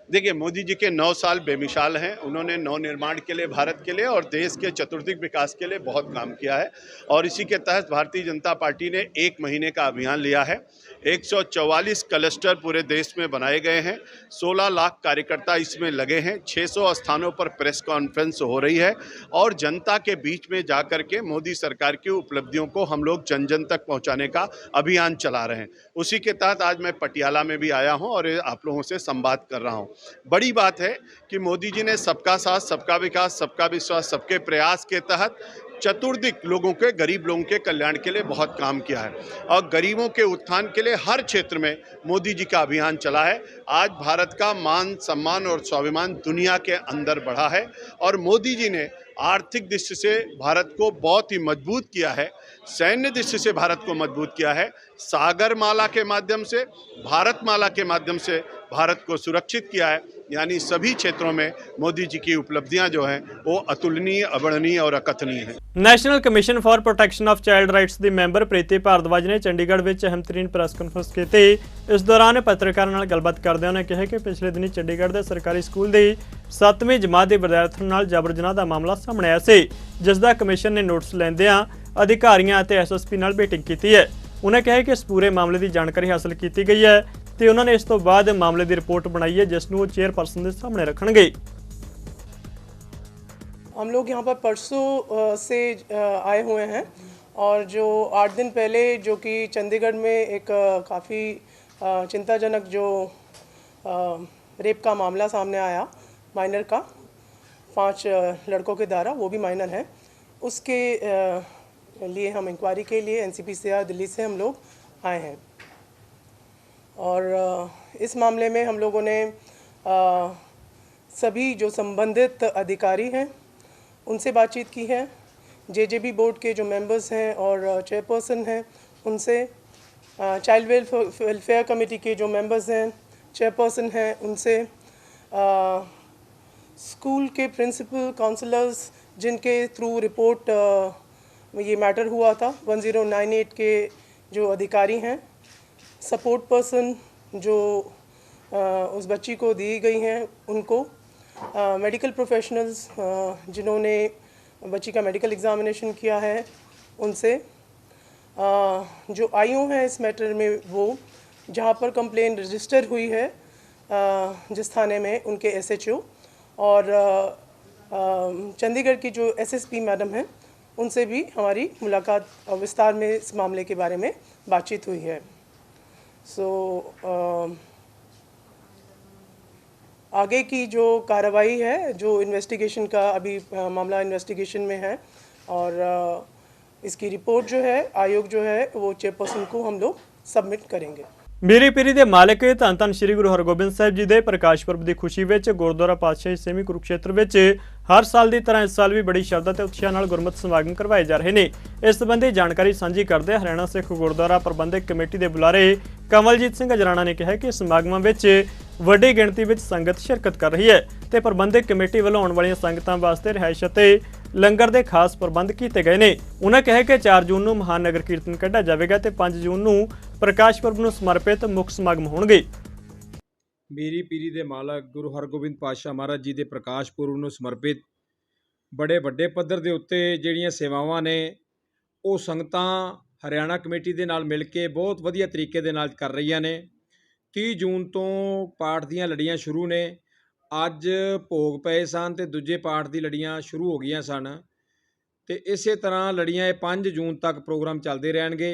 देखिए, मोदी जी के 9 साल बेमिसाल हैं। उन्होंने नव निर्माण के लिए, भारत के लिए और देश के चतुर्दिक विकास के लिए बहुत काम किया है और इसी के तहत भारतीय जनता पार्टी ने 1 महीने का अभियान लिया है। 144 क्लस्टर पूरे देश में बनाए गए हैं, 16 लाख कार्यकर्ता इसमें लगे हैं, 600 स्थानों पर प्रेस कॉन्फ्रेंस हो रही है और जनता के बीच में जाकर के मोदी सरकार की उपलब्धियों को हम लोग जन जन तक पहुंचाने का अभियान चला रहे हैं। उसी के तहत आज मैं पटियाला में भी आया हूं और आप लोगों से संवाद कर रहा हूं। बड़ी बात है कि मोदी जी ने सबका साथ, सबका विकास, सबका विश्वास, सबके प्रयास के तहत चतुर्दिक लोगों के, गरीब लोगों के कल्याण के लिए बहुत काम किया है और गरीबों के उत्थान के लिए हर क्षेत्र में मोदी जी का अभियान चला है। आज भारत का मान, सम्मान और स्वाभिमान दुनिया के अंदर बढ़ा है और मोदी जी ने आर्थिक दृष्टि से भारत को बहुत ही मजबूत किया है, सैन्य दृष्टि से भारत को मजबूत किया है, सागर माला के माध्यम से, भारत माला के माध्यम से भारत को सुरक्षित किया है। यानी सभी क्षेत्रों में मोदी जी की उपलब्धियां जो हैं वो अतुलनीय, अवर्णनीय और अकथनीय हैं। National commission for protection of child rights the member Preeti Bhardwaj ਨੇ ਚੰਡੀਗੜ੍ਹ ਵਿੱਚ ਅਹਿਮਤਰੀਨ ਪ੍ਰੈਸ ਕਾਨਫਰੰਸ ਕੀਤੀ। ਇਸ ਦੌਰਾਨ ਪੱਤਰਕਾਰਾਂ ਨਾਲ ਗੱਲਬਾਤ ਕਰਦਿਆਂ ਉਹਨਾਂ ਕਿਹਾ ਕਿ ਪਿਛਲੇ ਦਿਨੀ ਚੰਡੀਗੜ੍ਹ ਦੇ ਸਰਕਾਰੀ ਸਕੂਲ ਦੀ 7ਵੀਂ ਜਮਾਤ ਦੇ ਵਿਦਿਆਰਥਣ ਨਾਲ ਜਬਰ ਜਨਾਹ ਦਾ ਮਾਮਲਾ ਸਾਹਮਣੇ ਆਇਆ ਸੀ, ਜਿਸ ਦਾ ਕਮਿਸ਼ਨ ਨੇ ਨੋਟਿਸ ਲੈਂਦਿਆਂ ਅਧਿਕਾਰੀਆਂ ਅਤੇ ਐਸਐਸਪੀ ਨਾਲ ਮੀਟਿੰਗ ਕੀਤੀ ਹੈ। ਉਹਨਾਂ ਕਿਹਾ ਕਿ ਇਸ ਪੂਰੇ ਮਾਮਲੇ ਦੀ ਜਾਣਕਾਰੀ ਹਾਸਲ ਕੀਤੀ ਗਈ ਹੈ ਤੇ ਉਹਨਾਂ ਨੇ ਇਸ ਤੋਂ ਬਾਅਦ ਮਾਮਲੇ ਦੀ ਰਿਪੋर्ट बनाई है, जिस वो चेयरपर्सन के सामने रखेंगे। हम लोग यहाँ पर परसों से आए हुए हैं और जो 8 दिन पहले जो कि चंडीगढ़ में एक काफ़ी चिंताजनक जो रेप का मामला सामने आया माइनर का, 5 लड़कों के द्वारा, वो भी माइनर हैं, उसके लिए हम इंक्वायरी के लिए NCPCR दिल्ली से हम लोग आए हैं और इस मामले में हम लोगों ने सभी जो संबंधित अधिकारी हैं उनसे बातचीत की है, JJB बोर्ड के जो मेंबर्स हैं और चेयरपर्सन हैं उनसे, चाइल्ड वेलफेयर कमेटी के जो मेंबर्स हैं, चेयरपर्सन हैं उनसे, स्कूल के प्रिंसिपल काउंसलर्स जिनके थ्रू रिपोर्ट ये मैटर हुआ था, 1098 के जो अधिकारी हैं, सपोर्ट पर्सन जो उस बच्ची को दी गई हैं उनको, मेडिकल प्रोफेशनल्स जिन्होंने बच्ची का मेडिकल एग्ज़ामिनेशन किया है उनसे, जो आईओ हैं इस मैटर में वो जहाँ पर कंप्लेन रजिस्टर हुई है जिस थाने में उनके एसएचओ, और चंडीगढ़ की जो एसएसपी मैडम हैं उनसे भी हमारी मुलाकात और विस्तार में इस मामले के बारे में बातचीत हुई है। आगे की जो कार्रवाई है, जो इन्वेस्टिगेशन का अभी मामला इन्वेस्टिगेशन में है, और इसकी रिपोर्ट जो है आयोग जो है वो चेयरपर्सन को हम लोग सबमिट करेंगे। ਮੀਰੀ ਪੀਰੀ ਦੇ ਮਾਲਕ ਧੰਨ ਧੰਨ ਸ਼੍ਰੀ ਗੁਰੂ ਹਰਗੋਬਿੰਦ ਸਾਹਿਬ ਜੀ ਦੇ ਪ੍ਰਕਾਸ਼ ਪੁਰਬ ਦੀ ਖੁਸ਼ੀ ਵਿੱਚ ਗੁਰਦੁਆਰਾ ਪਾਤਸ਼ਾਹੀ ਸੇਵੀਂ ਕੁਰੂਕਸ਼ੇਤਰ ਵਿੱਚ ਹਰ ਸਾਲ ਦੀ ਤਰ੍ਹਾਂ ਇਸ ਸਾਲ ਵੀ ਬੜੀ ਸ਼ਰਧਾ ਤੇ ਉਤਸ਼ਾਹ ਨਾਲ ਗੁਰਮਤਿ ਸਮਾਗਮ ਕਰਵਾਏ ਜਾ ਰਹੇ ਨੇ। ਇਸ ਸੰਬੰਧੀ ਜਾਣਕਾਰੀ ਸਾਂਝੀ ਕਰਦੇ ਹਰਿਆਣਾ ਸਿੱਖ ਗੁਰਦੁਆਰਾ ਪ੍ਰਬੰਧਕ ਕਮੇਟੀ ਦੇ ਬੁਲਾਰੇ ਕਮਲਜੀਤ ਸਿੰਘ ਅਜਰਾਣਾ ਨੇ ਕਿਹਾ ਕਿ ਸਮਾਗਮਾਂ ਵਿੱਚ ਵੱਡੀ ਗਿਣਤੀ ਵਿੱਚ ਸੰਗਤ ਸ਼ਿਰਕਤ ਕਰ ਰਹੀ ਹੈ ਤੇ ਪ੍ਰਬੰਧਕ ਕਮੇਟੀ ਵੱਲੋਂ ਆਉਣ ਵਾਲੀਆਂ ਸੰਗਤਾਂ ਵਾਸਤੇ ਰਿਹਾਇਸ਼ ਅਤੇ ਲੰਗਰ ਦੇ ਖਾਸ ਪ੍ਰਬੰਧ ਕੀਤੇ ਗਏ ਨੇ। ਉਹਨਾਂ ਕਿਹਾ ਕਿ 4 ਜੂਨ ਨੂੰ ਮਹਾਨ ਨਗਰ ਕੀਰਤਨ ਕੱਢਿਆ ਜਾਵੇਗਾ ਤੇ 5 ਜੂਨ ਨੂੰ ਪ੍ਰਕਾਸ਼ ਪੁਰਬ ਨੂੰ ਸਮਰਪਿਤ ਮੁੱਖ ਸਮਾਗਮ ਹੋਣਗੇ। ਮੀਰੀ ਪੀਰੀ ਦੇ ਮਾਲਕ ਗੁਰੂ ਹਰਗੋਬਿੰਦ ਪਾਤਸ਼ਾਹ ਮਹਾਰਾਜ ਜੀ ਦੇ ਪ੍ਰਕਾਸ਼ ਪੁਰਬ ਨੂੰ ਸਮਰਪਿਤ ਬੜੇ ਵੱਡੇ ਪੱਧਰ ਦੇ ਉੱਤੇ ਜਿਹੜੀਆਂ ਸੇਵਾਵਾਂ ਨੇ ਉਹ ਸੰਗਤਾਂ ਹਰਿਆਣਾ ਕਮੇਟੀ ਦੇ ਨਾਲ ਮਿਲ ਕੇ ਬਹੁਤ ਵਧੀਆ ਤਰੀਕੇ ਦੇ ਨਾਲ ਕਰ ਰਹੀਆਂ ਨੇ। 30 ਜੂਨ ਤੋਂ ਪਾਠ ਦੀਆਂ ਲੜੀਆਂ ਸ਼ੁਰੂ ਨੇ। ਅੱਜ ਭੋਗ ਪਏ ਸਨ ਤੇ ਦੂਜੇ ਪਾਠ ਦੀ ਲੜੀਆਂ ਸ਼ੁਰੂ ਹੋ ਗਈਆਂ ਸਨ ਤੇ ਇਸੇ ਤਰ੍ਹਾਂ ਲੜੀਆਂ ਇਹ 5 ਜੂਨ ਤੱਕ ਪ੍ਰੋਗਰਾਮ ਚੱਲਦੇ ਰਹਿਣਗੇ।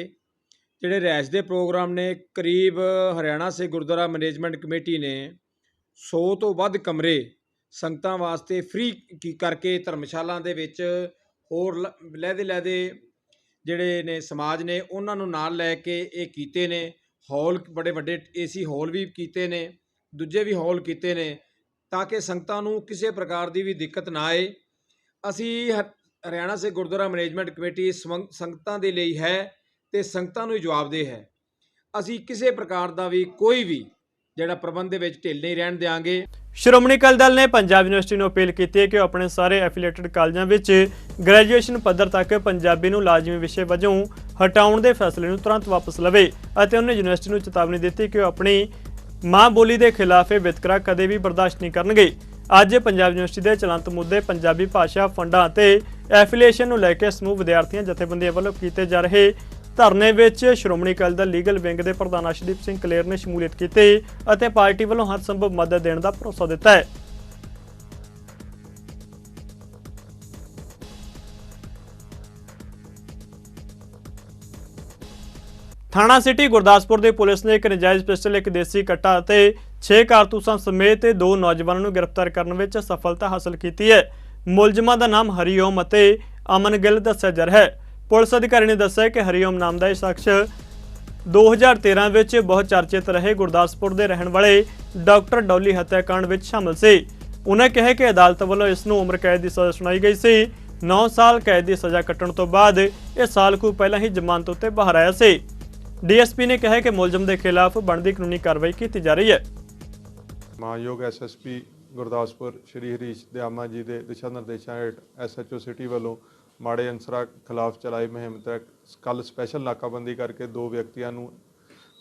ਜਿਹੜੇ ਰਿਹਾਇਸ਼ ਦੇ ਪ੍ਰੋਗਰਾਮ ਨੇ, ਕਰੀਬ ਹਰਿਆਣਾ ਸਿੱਖ ਗੁਰਦੁਆਰਾ ਮੈਨੇਜਮੈਂਟ ਕਮੇਟੀ ਨੇ 100 ਤੋਂ ਵੱਧ ਕਮਰੇ ਸੰਗਤਾਂ ਵਾਸਤੇ ਫ੍ਰੀ ਕਰਕੇ ਧਰਮਸ਼ਾਲਾ ਦੇ ਵਿੱਚ ਹੋਰ ਲਹਿਦੇ ਜਿਹੜੇ ਨੇ ਸਮਾਜ ਨੇ ਉਹਨਾਂ ਨੂੰ ਨਾਲ ਲੈ ਕੇ ਇਹ ਕੀਤੇ ਨੇ। ਹਾਲ ਬੜੇ ਵੱਡੇ ਏਸੀ ਹਾਲ ਵੀ ਕੀਤੇ ਨੇ, ਦੂਜੇ ਵੀ ਹਾਲ ਕੀਤੇ ਨੇ ਤਾਂ ਕਿ ਸੰਗਤਾਂ ਨੂੰ ਕਿਸੇ ਪ੍ਰਕਾਰ ਦੀ ਵੀ ਦਿੱਕਤ ਨਾ ਆਏ। ਅਸੀਂ ਹਰਿਆਣਾ ਸਿੱਖ ਗੁਰਦੁਆਰਾ ਮੈਨੇਜਮੈਂਟ ਕਮੇਟੀ ਸੰਗਤਾਂ ਦੇ ਲਈ ਹੈ ਤੇ ਸੰਗਤਾਂ ਨੂੰ ਜਵਾਬਦੇਹ ਹੈ। ਅਸੀਂ ਕਿਸੇ ਪ੍ਰਕਾਰ ਦਾ ਵੀ ਕੋਈ ਵੀ ਜਿਹੜਾ ਪ੍ਰਬੰਧ ਦੇ ਵਿੱਚ ਢਿੱਲ ਨਹੀਂ ਰਹਿਣ ਦੇਵਾਂਗੇ। ਸ਼੍ਰੋਮਣੀ ਅਕਾਲੀ ਦਲ ਨੇ ਪੰਜਾਬ ਯੂਨੀਵਰਸਿਟੀ ਨੂੰ ਅਪੀਲ ਕੀਤੀ ਹੈ ਕਿ ਉਹ ਆਪਣੇ ਸਾਰੇ ਐਫੀਲੀਏਟਡ ਕਾਲਜਾਂ ਵਿੱਚ ਗ੍ਰੈਜੂਏਸ਼ਨ ਪੱਧਰ ਤੱਕ ਪੰਜਾਬੀ ਨੂੰ ਲਾਜ਼ਮੀ ਵਿਸ਼ੇ ਵਜੋਂ ਹਟਾਉਣ ਦੇ ਫੈਸਲੇ ਨੂੰ ਤੁਰੰਤ ਵਾਪਸ ਲਵੇ ਅਤੇ ਉਹਨੇ ਯੂਨੀਵਰਸਿਟੀ ਨੂੰ ਚੇਤਾਵਨੀ ਦਿੱਤੀ ਕਿ ਉਹ ਆਪਣੀ ਮਾਂ ਬੋਲੀ ਦੇ ਖਿਲਾਫ ਇਹ ਵਿਤਕਰਾ ਕਦੇ ਵੀ ਬਰਦਾਸ਼ਤ ਨਹੀਂ ਕਰਨਗੇ। ਅੱਜ ਪੰਜਾਬ ਯੂਨੀਵਰਸਿਟੀ ਦੇ ਚਲੰਤ ਮੁੱਦੇ ਪੰਜਾਬੀ ਭਾਸ਼ਾ ਫੰਡਾਂ ਅਤੇ ਐਫੀਲੀਏਸ਼ਨ ਨੂੰ ਲੈ ਕੇ ਸਮੂਹ ਵਿਦਿਆਰਥੀਆਂ ਜਥੇਬੰਦੀਆਂ ਵੱਲੋਂ ਕੀਤੇ ਜਾ ਰਹੇ ਧਰਨੇ ਵਿੱਚ ਸ਼੍ਰੋਮਣੀ ਅਕਾਲੀ ਦਲ ਲੀਗਲ ਵਿੰਗ ਦੇ ਪ੍ਰਧਾਨ ਅਰਸ਼ਦੀਪ ਸਿੰਘ ਕਲੇਰ ਨੇ ਸ਼ਮੂਲੀਅਤ ਕੀਤੀ ਅਤੇ ਪਾਰਟੀ ਵੱਲੋਂ ਹਰ ਸੰਭਵ ਮਦਦ ਦੇਣ ਦਾ ਭਰੋਸਾ ਦਿੱਤਾ ਹੈ। ਥਾਣਾ ਸਿਟੀ ਗੁਰਦਾਸਪੁਰ ਦੇ ਪੁਲਿਸ ਨੇ ਇੱਕ ਨਜਾਇਜ਼ ਪਿਸਟਲ, ਇੱਕ ਦੇਸੀ ਕੱਟਾ ਅਤੇ 6 ਕਾਰਤੂਸਾਂ ਸਮੇਤ 2 ਨੌਜਵਾਨਾਂ ਨੂੰ ਗ੍ਰਿਫਤਾਰ ਕਰਨ ਵਿੱਚ ਸਫਲਤਾ ਹਾਸਲ ਕੀਤੀ ਹੈ। ਮੁਲਜ਼ਮਾਂ ਦਾ ਨਾਮ ਹਰੀਓਮ ਅਤੇ ਅਮਨ ਗਿੱਲ ਦੱਸਿਆ ਜਾ ਰਿਹਾ ਹੈ। ਪੁਲਿਸ ਅਧਿਕਾਰੀ ਨੇ ਦੱਸਿਆ ਕਿ ਹਰੀਓਮ ਨਾਮ ਦਾ ਇਹ ਸ਼ਖਸ 2013 ਵਿੱਚ ਬਹੁਤ ਚਰਚਿਤ ਰਹੇ ਗੁਰਦਾਸਪੁਰ ਦੇ ਰਹਿਣ ਵਾਲੇ ਡਾਕਟਰ ਡੌਲੀ ਹੱਤਿਆਕਾਂਡ ਵਿੱਚ ਸ਼ਾਮਲ ਸੀ। ਉਹਨਾਂ ਕਿਹਾ ਕਿ ਅਦਾਲਤ ਵੱਲੋਂ ਇਸ ਨੂੰ ਉਮਰ ਕੈਦ ਦੀ ਸਜ਼ਾ ਸੁਣਾਈ ਗਈ ਸੀ। 9 ਸਾਲ ਕੈਦ ਦੀ ਸਜ਼ਾ ਕੱਟਣ ਤੋਂ ਬਾਅਦ ਇਹ ਸਾਲ ਕੁ ਪਹਿਲਾਂ ਹੀ ਜ਼ਮਾਨਤ ਉੱਤੇ ਬਾਹਰ ਆਇਆ ਸੀ। ਡੀਐਸਪੀ ਨੇ ਕਿਹਾ ਕਿ ਮੁਲਜ਼ਮ ਦੇ ਖਿਲਾਫ ਬਣਦੀ ਕਾਨੂੰਨੀ ਕਾਰਵਾਈ ਕੀਤੀ ਜਾ ਰਹੀ ਹੈ। ਮਾਨਯੋਗ ਐਸਐਸਪੀ ਗੁਰਦਾਸਪੁਰ ਸ਼੍ਰੀ ਹਰੀਸ਼ ਦਿਆਮਾ ਜੀ ਦੇ ਦਿਸ਼ਾ ਨਿਰਦੇਸ਼ਾਂ ਹੇਠ ਐਸਐਚਓ ਸਿਟੀ ਵੱਲੋਂ ਮਾੜੇ ਅਨਸਰਾਂ ਖਿਲਾਫ ਚਲਾਈ ਮੁਹਿੰਮ ਤਹਿਤ ਕੱਲ੍ਹ ਸਪੈਸ਼ਲ ਨਾਕਾਬੰਦੀ ਕਰਕੇ 2 ਵਿਅਕਤੀਆਂ ਨੂੰ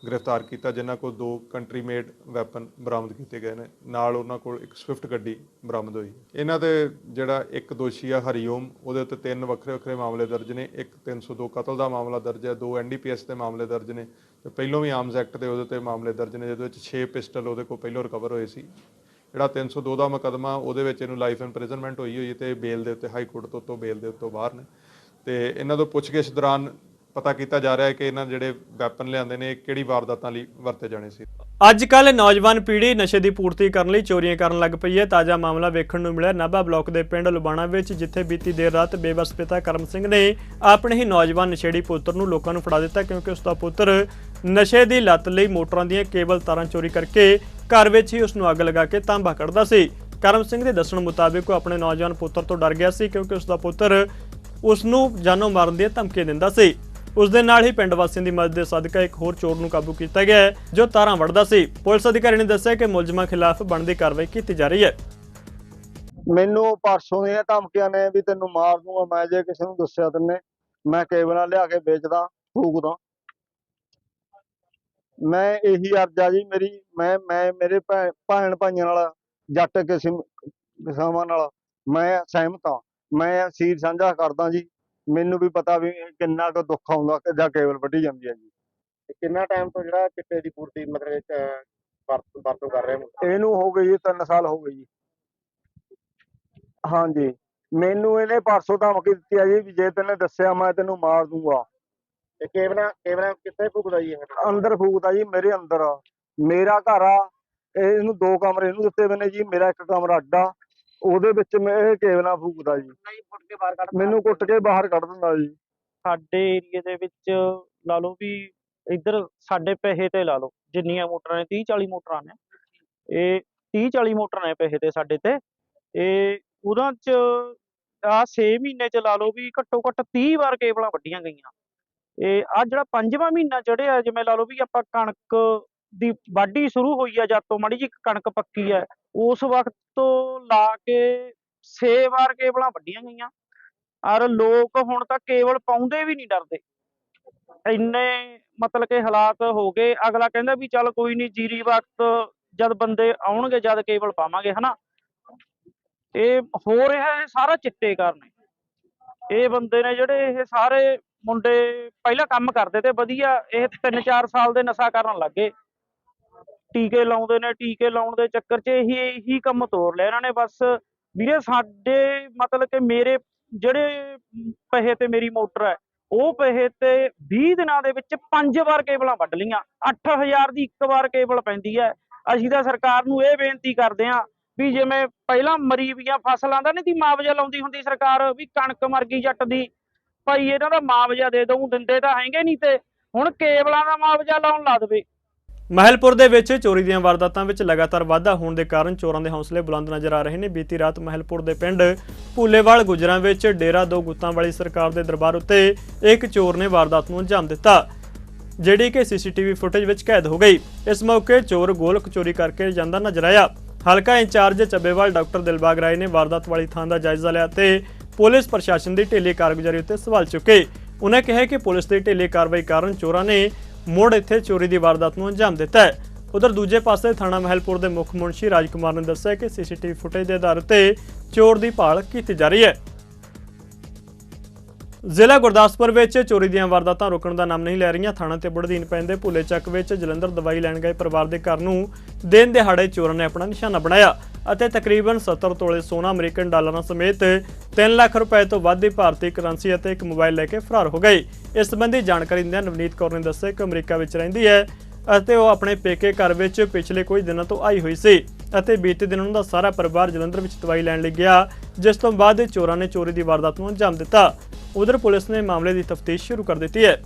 ਗ੍ਰਿਫਤਾਰ ਕੀਤਾ, ਜਿਨ੍ਹਾਂ ਕੋਲ 2 ਕੰਟਰੀ ਮੇਡ ਵੈਪਨ ਬਰਾਮਦ ਕੀਤੇ ਗਏ ਨੇ। ਨਾਲ ਉਹਨਾਂ ਕੋਲ ਇੱਕ ਸਵਿਫਟ ਗੱਡੀ ਬਰਾਮਦ ਹੋਈ। ਇਹਨਾਂ ਦੇ ਜਿਹੜਾ ਇੱਕ ਦੋਸ਼ੀ ਆ ਹਰੀਓਮ, ਉਹਦੇ ਉੱਤੇ 3 ਵੱਖਰੇ ਮਾਮਲੇ ਦਰਜ ਨੇ। ਇੱਕ 302 ਕਤਲ ਦਾ ਮਾਮਲਾ ਦਰਜ ਹੈ, 2 NDPS ਦੇ ਮਾਮਲੇ ਦਰਜ ਨੇ ਤੇ ਪਹਿਲੋਂ ਵੀ ਆਰਮਸ ਐਕਟ ਦੇ ਉਹਦੇ 'ਤੇ ਮਾਮਲੇ ਦਰਜ ਨੇ, ਜਿਹਦੇ ਵਿੱਚ 6 ਪਿਸਟਲ ਉਹਦੇ ਕੋਲ ਪਹਿਲੋਂ ਰਿਕਵਰ ਹੋਏ ਸੀ। ਜਿਹੜਾ 302 ਦਾ ਮੁਕੱਦਮਾ ਉਹਦੇ ਵਿੱਚ ਇਹਨੂੰ ਲਾਈਫ ਇੰਪ੍ਰਿਜ਼ਨਮੈਂਟ ਹੋਈ ਤੇ ਬੇਲ ਦੇ ਉੱਤੇ ਹਾਈ ਕੋਰਟ ਤੋਂ ਬੇਲ ਦੇ ਉੱਤੋਂ ਬਾਹਰ ਨੇ। ਤੇ ਇਹਨਾਂ ਤੋਂ ਪੁੱਛਗਿੱਛ ਦੌਰਾਨ ਪਤਾ ਕੀਤਾ ਜਾ ਰਿਹਾ ਹੈ ਕਿ ਇਹਨਾਂ ਜਿਹੜੇ ਵੈਪਨ ਲਿਆਂਦੇ ਨੇ ਕਿਹੜੀ ਵਾਰਦਾਤਾਂ ਲਈ ਵਰਤੇ ਜਾਣੇ ਸੀ। ਅੱਜ ਕੱਲ੍ਹ ਨੌਜਵਾਨ ਪੀੜ੍ਹੀ ਨਸ਼ੇ ਦੀ ਪੂਰਤੀ ਕਰਨ ਲਈ ਚੋਰੀਆਂ ਕਰਨ ਲੱਗ ਪਈ ਹੈ। ਤਾਜ਼ਾ ਮਾਮਲਾ ਵੇਖਣ ਨੂੰ ਮਿਲਿਆ ਨਾਭਾ ਬਲਾਕ ਦੇ ਪਿੰਡ ਲੁਬਾਣਾ ਵਿੱਚ, ਜਿੱਥੇ ਬੀਤੀ ਦੇਰ ਰਾਤ ਬੇਬਸ ਪਿਤਾ ਕਰਮ ਸਿੰਘ ਨੇ ਆਪਣੇ ਹੀ ਨੌਜਵਾਨ ਨਸ਼ੇੜੀ ਪੁੱਤਰ ਨੂੰ ਲੋਕਾਂ ਨੂੰ ਫੜਾ ਦਿੱਤਾ, ਕਿਉਂਕਿ ਉਸ ਦਾ ਪੁੱਤਰ ਨਸ਼ੇ ਦੀ ਲੱਤ ਲਈ ਮੋਟਰਾਂ ਦੀਆਂ ਕੇਬਲ ਤਾਰਾਂ ਚੋਰੀ ਕਰਕੇ ਘਰ ਵਿੱਚ ਹੀ ਉਸ ਨੂੰ ਅੱਗ ਲਗਾ ਕੇ ਤਾਂਬਾ ਕੱਢਦਾ ਸੀ। ਕਰਮ ਸਿੰਘ ਦੇ ਦੱਸਣ ਮੁਤਾਬਿਕ ਉਹ ਆਪਣੇ ਨੌਜਵਾਨ ਪੁੱਤਰ ਤੋਂ ਡਰ ਗਿਆ ਸੀ, ਕਿਉਂਕਿ ਉਸ ਦਾ ਪੁੱਤਰ ਉਸ ਨੂੰ ਜਾਨੋਂ ਮਾਰਨ ਦੀਆਂ ਧਮਕੀਆਂ ਦਿੰਦਾ ਸੀ। ਉਸ ਦੇ ਨਾਲ ਹੀ ਪਿੰਡ ਵਾਸੀਆਂ ਦੀ ਮਦਦ ਦੇ ਸਦਕਾ ਇੱਕ ਹੋਰ ਚੋਰ ਨੂੰ ਕਾਬੂ ਕੀਤਾ ਗਿਆ ਹੈ, ਜੋ ਤਾਰਾਂ ਵੜਦਾ ਸੀ। ਪੁਲਿਸ ਅਧਿਕਾਰੀ ਨੇ ਦੱਸਿਆ ਕਿ ਮੁਲਜ਼ਮਾਂ ਖਿਲਾਫ ਬਣਦੀ ਕਾਰਵਾਈ ਕੀਤੀ ਜਾ ਰਹੀ ਹੈ। ਮੈਨੂੰ ਪਰਸੋਂ ਦੀਆਂ ਧਮਕੀਆਂ ਨੇ ਵੀ ਤੈਨੂੰ ਮਾਰ ਦੂੰਗਾ ਮੈਂ ਜੇ ਕਿਸੇ ਨੂੰ ਦੱਸਿਆ ਤੈਨੇ। ਮੈਂ ਕੇਬਲਾਂ ਲਿਆ ਕੇ ਵੇਚਦਾ, ਫੂਕਦਾ। ਮੈਂ ਇਹੀ ਅਰਜ਼ ਆ ਜੀ ਮੇਰੀ, ਮੈਂ ਮੇਰੇ ਭੈਣ ਭਾਈਆਂ ਨਾਲ, ਜੱਟ ਕਿਸਾਨਾਂ ਨਾਲ ਮੈਂ ਸਹਿਮਤ ਹਾਂ। ਮੈਂ ਸੀਰ ਸਾਂਝਾ ਕਰਦਾ ਜੀ। ਮੈਨੂੰ ਵੀ ਪਤਾ ਵੀ ਕਿੰਨਾ ਕੁ ਦੁੱਖ ਆਉਂਦਾ ਜਾਂ ਕੇਬਲ ਵੱਢੀ ਜਾਂਦੀ ਹੈ ਜੀ। ਕਿੰਨਾ ਟਾਈਮ ਤੋਂ ਜਿਹੜਾ ਚਿੱਟੇ ਦੀ ਪੂਰਤੀ ਮਤਲਬ ਵਰਤੋਂ ਕਰ ਰਹੇ ਹੋ? ਇਹਨੂੰ ਹੋ ਗਈ ਜੀ 3 ਸਾਲ ਹੋ ਗਏ ਜੀ। ਹਾਂਜੀ, ਮੈਨੂੰ ਇਹਨੇ ਪਰਸੋਂ ਧਮਕੀ ਦਿੱਤੀ ਆ ਜੀ ਵੀ ਜੇ ਤੈਨੇ ਦੱਸਿਆ ਮੈਂ ਤੈਨੂੰ ਮਾਰ ਦੂੰਗਾ। ਤੇ ਕੇਬਲਾਂ ਕਿੱਥੇ ਫੂਕਦਾ ਜੀ ਇਹ? ਅੰਦਰ ਫੂਕਦਾ ਜੀ, ਮੇਰੇ ਅੰਦਰ। ਮੇਰਾ ਘਰ ਆ, ਇਹਨੂੰ 2 ਕਮਰੇ ਇਹਨੂੰ ਦਿੱਤੇ ਹੋਏ ਨੇ ਜੀ, ਮੇਰਾ 1 ਕਮਰਾ ਅੱਡਾ, ਉਹਦੇ ਵਿੱਚ ਮੈਂ ਇਹ ਕੇਬਲਾਂ ਫੂਕਦਾ ਜੀ। ਮੈਨੂੰ ਕੁੱਟ ਕੇ ਬਾਹਰ ਕੱਢ ਦਿੰਦਾ ਜੀ। ਸਾਡੇ ਏਰੀਏ ਦੇ ਵਿੱਚ ਲਾ ਲਓ ਵੀ ਇੱਧਰ ਸਾਡੇ ਪੈਸੇ ਤੇ ਲਾ ਲਓ ਜਿੰਨੀਆਂ ਮੋਟਰਾਂ ਨੇ 30-40 ਮੋਟਰਾਂ ਨੇ, ਇਹ 30-40 ਮੋਟਰਾਂ ਨੇ ਪੈਸੇ ਤੇ ਸਾਡੇ ਤੇ। ਇਹ ਉਹਨਾਂ 'ਚ ਆਹ 6 ਮਹੀਨੇ 'ਚ ਲਾ ਲਓ ਵੀ ਘੱਟੋ ਘੱਟ 30 ਵਾਰ ਕੇਬਲਾਂ ਵੱਢੀਆਂ ਗਈਆਂ। ਇਹ ਆਹ ਜਿਹੜਾ 5ਵਾਂ ਮਹੀਨਾ ਚੜ੍ਹਿਆ, ਜਿਵੇਂ ਲਾ ਲਓ ਵੀ ਆਪਾਂ ਕਣਕ ਦੀ ਵਾਢੀ ਸ਼ੁਰੂ ਹੋਈ ਆ, ਜਦ ਤੋਂ ਮਾੜੀ ਜਿਹੀ ਕਣਕ ਪੱਕੀ ਹੈ ਉਸ ਵਕਤ ਤੋਂ ਲਾ ਕੇ 6 ਵਾਰ ਕੇਬਲਾਂ ਵੱਢੀਆਂ ਗਈਆਂ। ਔਰ ਲੋਕ ਹੁਣ ਤਾਂ ਕੇਬਲ ਪਾਉਂਦੇ ਵੀ ਨਹੀਂ ਡਰਦੇ, ਇੰਨੇ ਮਤਲਬ ਕਿ ਹਾਲਾਤ ਹੋ ਗਏ। ਅਗਲਾ ਕਹਿੰਦਾ ਵੀ ਚੱਲ ਕੋਈ ਨਹੀਂ, ਜੀਰੀ ਵਕਤ ਜਦ ਬੰਦੇ ਆਉਣਗੇ ਜਦ ਕੇਬਲ ਪਾਵਾਂਗੇ, ਹਨਾ। ਇਹ ਹੋ ਰਿਹਾ ਇਹ ਸਾਰਾ ਚਿੱਟੇ ਕਾਰਨ। ਇਹ ਬੰਦੇ ਨੇ ਜਿਹੜੇ, ਇਹ ਸਾਰੇ ਮੁੰਡੇ ਪਹਿਲਾਂ ਕੰਮ ਕਰਦੇ ਤੇ ਵਧੀਆ, ਇਹ 3-4 ਸਾਲ ਦੇ ਨਸ਼ਾ ਕਰਨ ਲੱਗ ਗਏ। ਟੀਕੇ ਲਾਉਂਦੇ ਨੇ, ਟੀਕੇ ਲਾਉਣ ਦੇ ਚੱਕਰ 'ਚ ਇਹੀ ਕੰਮ ਤੋਰ ਲਿਆ ਇਹਨਾਂ ਨੇ ਬਸ। ਵੀਰੇ ਸਾਡੇ ਮਤਲਬ ਕਿ ਮੇਰੇ ਜਿਹੜੇ ਪੈਸੇ ਤੇ ਮੇਰੀ ਮੋਟਰ ਹੈ, ਉਹ ਪੈਸੇ ਤੇ 20 ਦਿਨਾਂ ਦੇ ਵਿੱਚ 5 ਵਾਰ ਕੇਬਲਾਂ ਵੱਢ ਲਈਆਂ। 8000 ਦੀ 1 ਵਾਰ ਕੇਬਲ ਪੈਂਦੀ ਹੈ। ਅਸੀਂ ਤਾਂ ਸਰਕਾਰ ਨੂੰ ਇਹ ਬੇਨਤੀ ਕਰਦੇ ਹਾਂ ਵੀ ਜਿਵੇਂ ਪਹਿਲਾਂ ਮਰੀ ਵੀਆਂ ਫਸਲਾਂ ਦਾ ਨਹੀਂ ਸੀ ਮੁਆਵਜ਼ਾ ਲਾਉਂਦੀ ਹੁੰਦੀ ਸਰਕਾਰ, ਵੀ ਕਣਕ ਮਰ ਗਈ ਜੱਟ ਦੀ, ਭਾਈ ਇਹਨਾਂ ਦਾ ਮੁਆਵਜ਼ਾ ਦੇ ਦਊ, ਦਿੰਦੇ ਤਾਂ ਹੈਗੇ ਨਹੀਂ, ਤੇ ਹੁਣ ਕੇਬਲਾਂ ਦਾ ਮੁਆਵਜ਼ਾ ਲਾਉਣ ਲਾ ਦੇਵੇ। ਮਹਿਲਪੁਰ ਦੇ ਵਿੱਚ ਚੋਰੀ ਦੀਆਂ ਵਾਰਦਾਤਾਂ ਵਿੱਚ ਲਗਾਤਾਰ ਵਾਧਾ ਹੋਣ ਦੇ ਕਾਰਨ ਚੋਰਾਂ ਦੇ ਹੌਸਲੇ ਬੁਲੰਦ ਨਜ਼ਰ ਆ ਰਹੇ ਨੇ। ਬੀਤੀ ਰਾਤ ਮਹਿਲਪੁਰ ਦੇ ਪਿੰਡ ਭੂਲੇਵਾਲ ਗੁਜਰਾਂ ਵਿੱਚ ਡੇਰਾ 2 ਗੁੱਤਾਂ ਵਾਲੀ ਸਰਕਾਰ ਦੇ ਦਰਬਾਰ ਉੱਤੇ ਇੱਕ ਚੋਰ ਨੇ ਵਾਰਦਾਤ ਨੂੰ ਅੰਜਾਮ ਦਿੱਤਾ, ਜਿਹੜੀ ਕਿ ਸੀਸੀਟੀਵੀ ਫੁਟੇਜ ਵਿੱਚ ਕੈਦ ਹੋ ਗਈ। ਇਸ ਮੌਕੇ ਚੋਰ ਗੋਲਕ ਚੋਰੀ ਕਰਕੇ ਜਾਂਦਾ ਨਜ਼ਰ ਆਇਆ। ਹਲਕਾ ਇੰਚਾਰਜ ਚੱਬੇਵਾਲ ਡਾਕਟਰ ਦਿਲਬਾਗ ਰਾਏ ਨੇ ਵਾਰਦਾਤ ਵਾਲੀ ਥਾਂ ਦਾ ਜਾਇਜ਼ਾ ਲਿਆ ਤੇ ਪੁਲਿਸ ਪ੍ਰਸ਼ਾਸਨ ਦੀ ਢਿੱਲੀ ਕਾਰਗੁਜ਼ਾਰੀ ਉੱਤੇ ਸਵਾਲ ਚੁੱਕੇ। ਉਹਨਾਂ ਕਿਹਾ ਕਿ ਪੁਲਿਸ ਦੀ ਢਿੱਲੀ ਕਾਰਵਾਈ ਕਾਰਨ ਚੋਰਾਂ ਨੇ ਮੁੜ ਇੱਥੇ ਚੋਰੀ ਦੀ ਵਾਰਦਾਤ ਨੂੰ ਅੰਜਾਮ ਦਿੱਤਾ ਹੈ। ਉਧਰ ਦੂਜੇ ਪਾਸੇ ਥਾਣਾ ਮਹਿਲਪੁਰ ਦੇ ਮੁੱਖ ਮੁਨਸ਼ੀ ਰਾਜਕੁਮਾਰ ਨੇ ਦੱਸਿਆ ਕਿ ਸੀਸੀਟੀਵੀ ਫੁਟੇਜ ਦੇ ਆਧਾਰ ਤੇ ਚੋਰ ਦੀ ਭਾਲ ਕੀਤੀ ਜਾ ਰਹੀ ਹੈ। ਜ਼ਿਲ੍ਹਾ ਗੁਰਦਾਸਪੁਰ ਵਿੱਚ ਚੋਰੀ ਦੀਆਂ ਵਾਰਦਾਤਾਂ ਰੁਕਣ ਦਾ ਨਾਮ ਨਹੀਂ ਲੈ ਰਹੀਆਂ। ਥਾਣਾ ਤੇ ਬੜਦੀਨ ਪੈਂਦੇ ਭੁੱਲੇ ਚੱਕ ਵਿੱਚ ਜਲੰਧਰ ਦਵਾਈ ਲੈਣ ਗਏ ਪਰਿਵਾਰ ਦੇ ਘਰ ਨੂੰ ਦਿਨ ਦਿਹਾੜੇ ਚੋਰਾਂ ਨੇ ਆਪਣਾ ਨਿਸ਼ਾਨਾ ਬਣਾਇਆ ਅਤੇ ਤਕਰੀਬਨ 70 ਤੋਲੇ ਸੋਨਾ, ਅਮਰੀਕਨ ਡਾਲਰਾਂ ਸਮੇਤ 3 ਲੱਖ ਰੁਪਏ ਤੋਂ ਵੱਧ ਦੀ ਭਾਰਤੀ ਕਰੰਸੀ ਅਤੇ ਇੱਕ ਮੋਬਾਈਲ ਲੈ ਕੇ ਫਰਾਰ ਹੋ ਗਏ। ਇਸ ਸੰਬੰਧੀ ਜਾਣਕਾਰੀ ਦਿੰਦਿਆਂ ਨਵਨੀਤ ਕੌਰ ਨੇ ਦੱਸਿਆ ਕਿ ਅਮਰੀਕਾ ਵਿੱਚ ਰਹਿੰਦੀ ਹੈ ਅਤੇ ਉਹ ਆਪਣੇ ਪੇਕੇ ਘਰ ਵਿੱਚ ਪਿਛਲੇ ਕੁਝ ਦਿਨਾਂ ਤੋਂ ਆਈ ਹੋਈ ਸੀ ਅਤੇ ਬੀਤੇ ਦਿਨ ਉਹਨਾਂ ਦਾ ਸਾਰਾ ਪਰਿਵਾਰ ਜਲੰਧਰ ਵਿੱਚ ਦਵਾਈ ਲੈਣ ਲਈ ਗਿਆ, ਜਿਸ ਤੋਂ ਬਾਅਦ ਚੋਰਾਂ ਨੇ ਚੋਰੀ ਦੀ ਵਾਰਦਾਤ ਨੂੰ ਅੰਜਾਮ ਦਿੱਤਾ। ਉਧਰ ਪੁਲਿਸ ਨੇ ਮਾਮਲੇ ਦੀ ਤਫਤੀਸ਼ ਸ਼ੁਰੂ ਕਰ ਦਿੱਤੀ ਹੈ।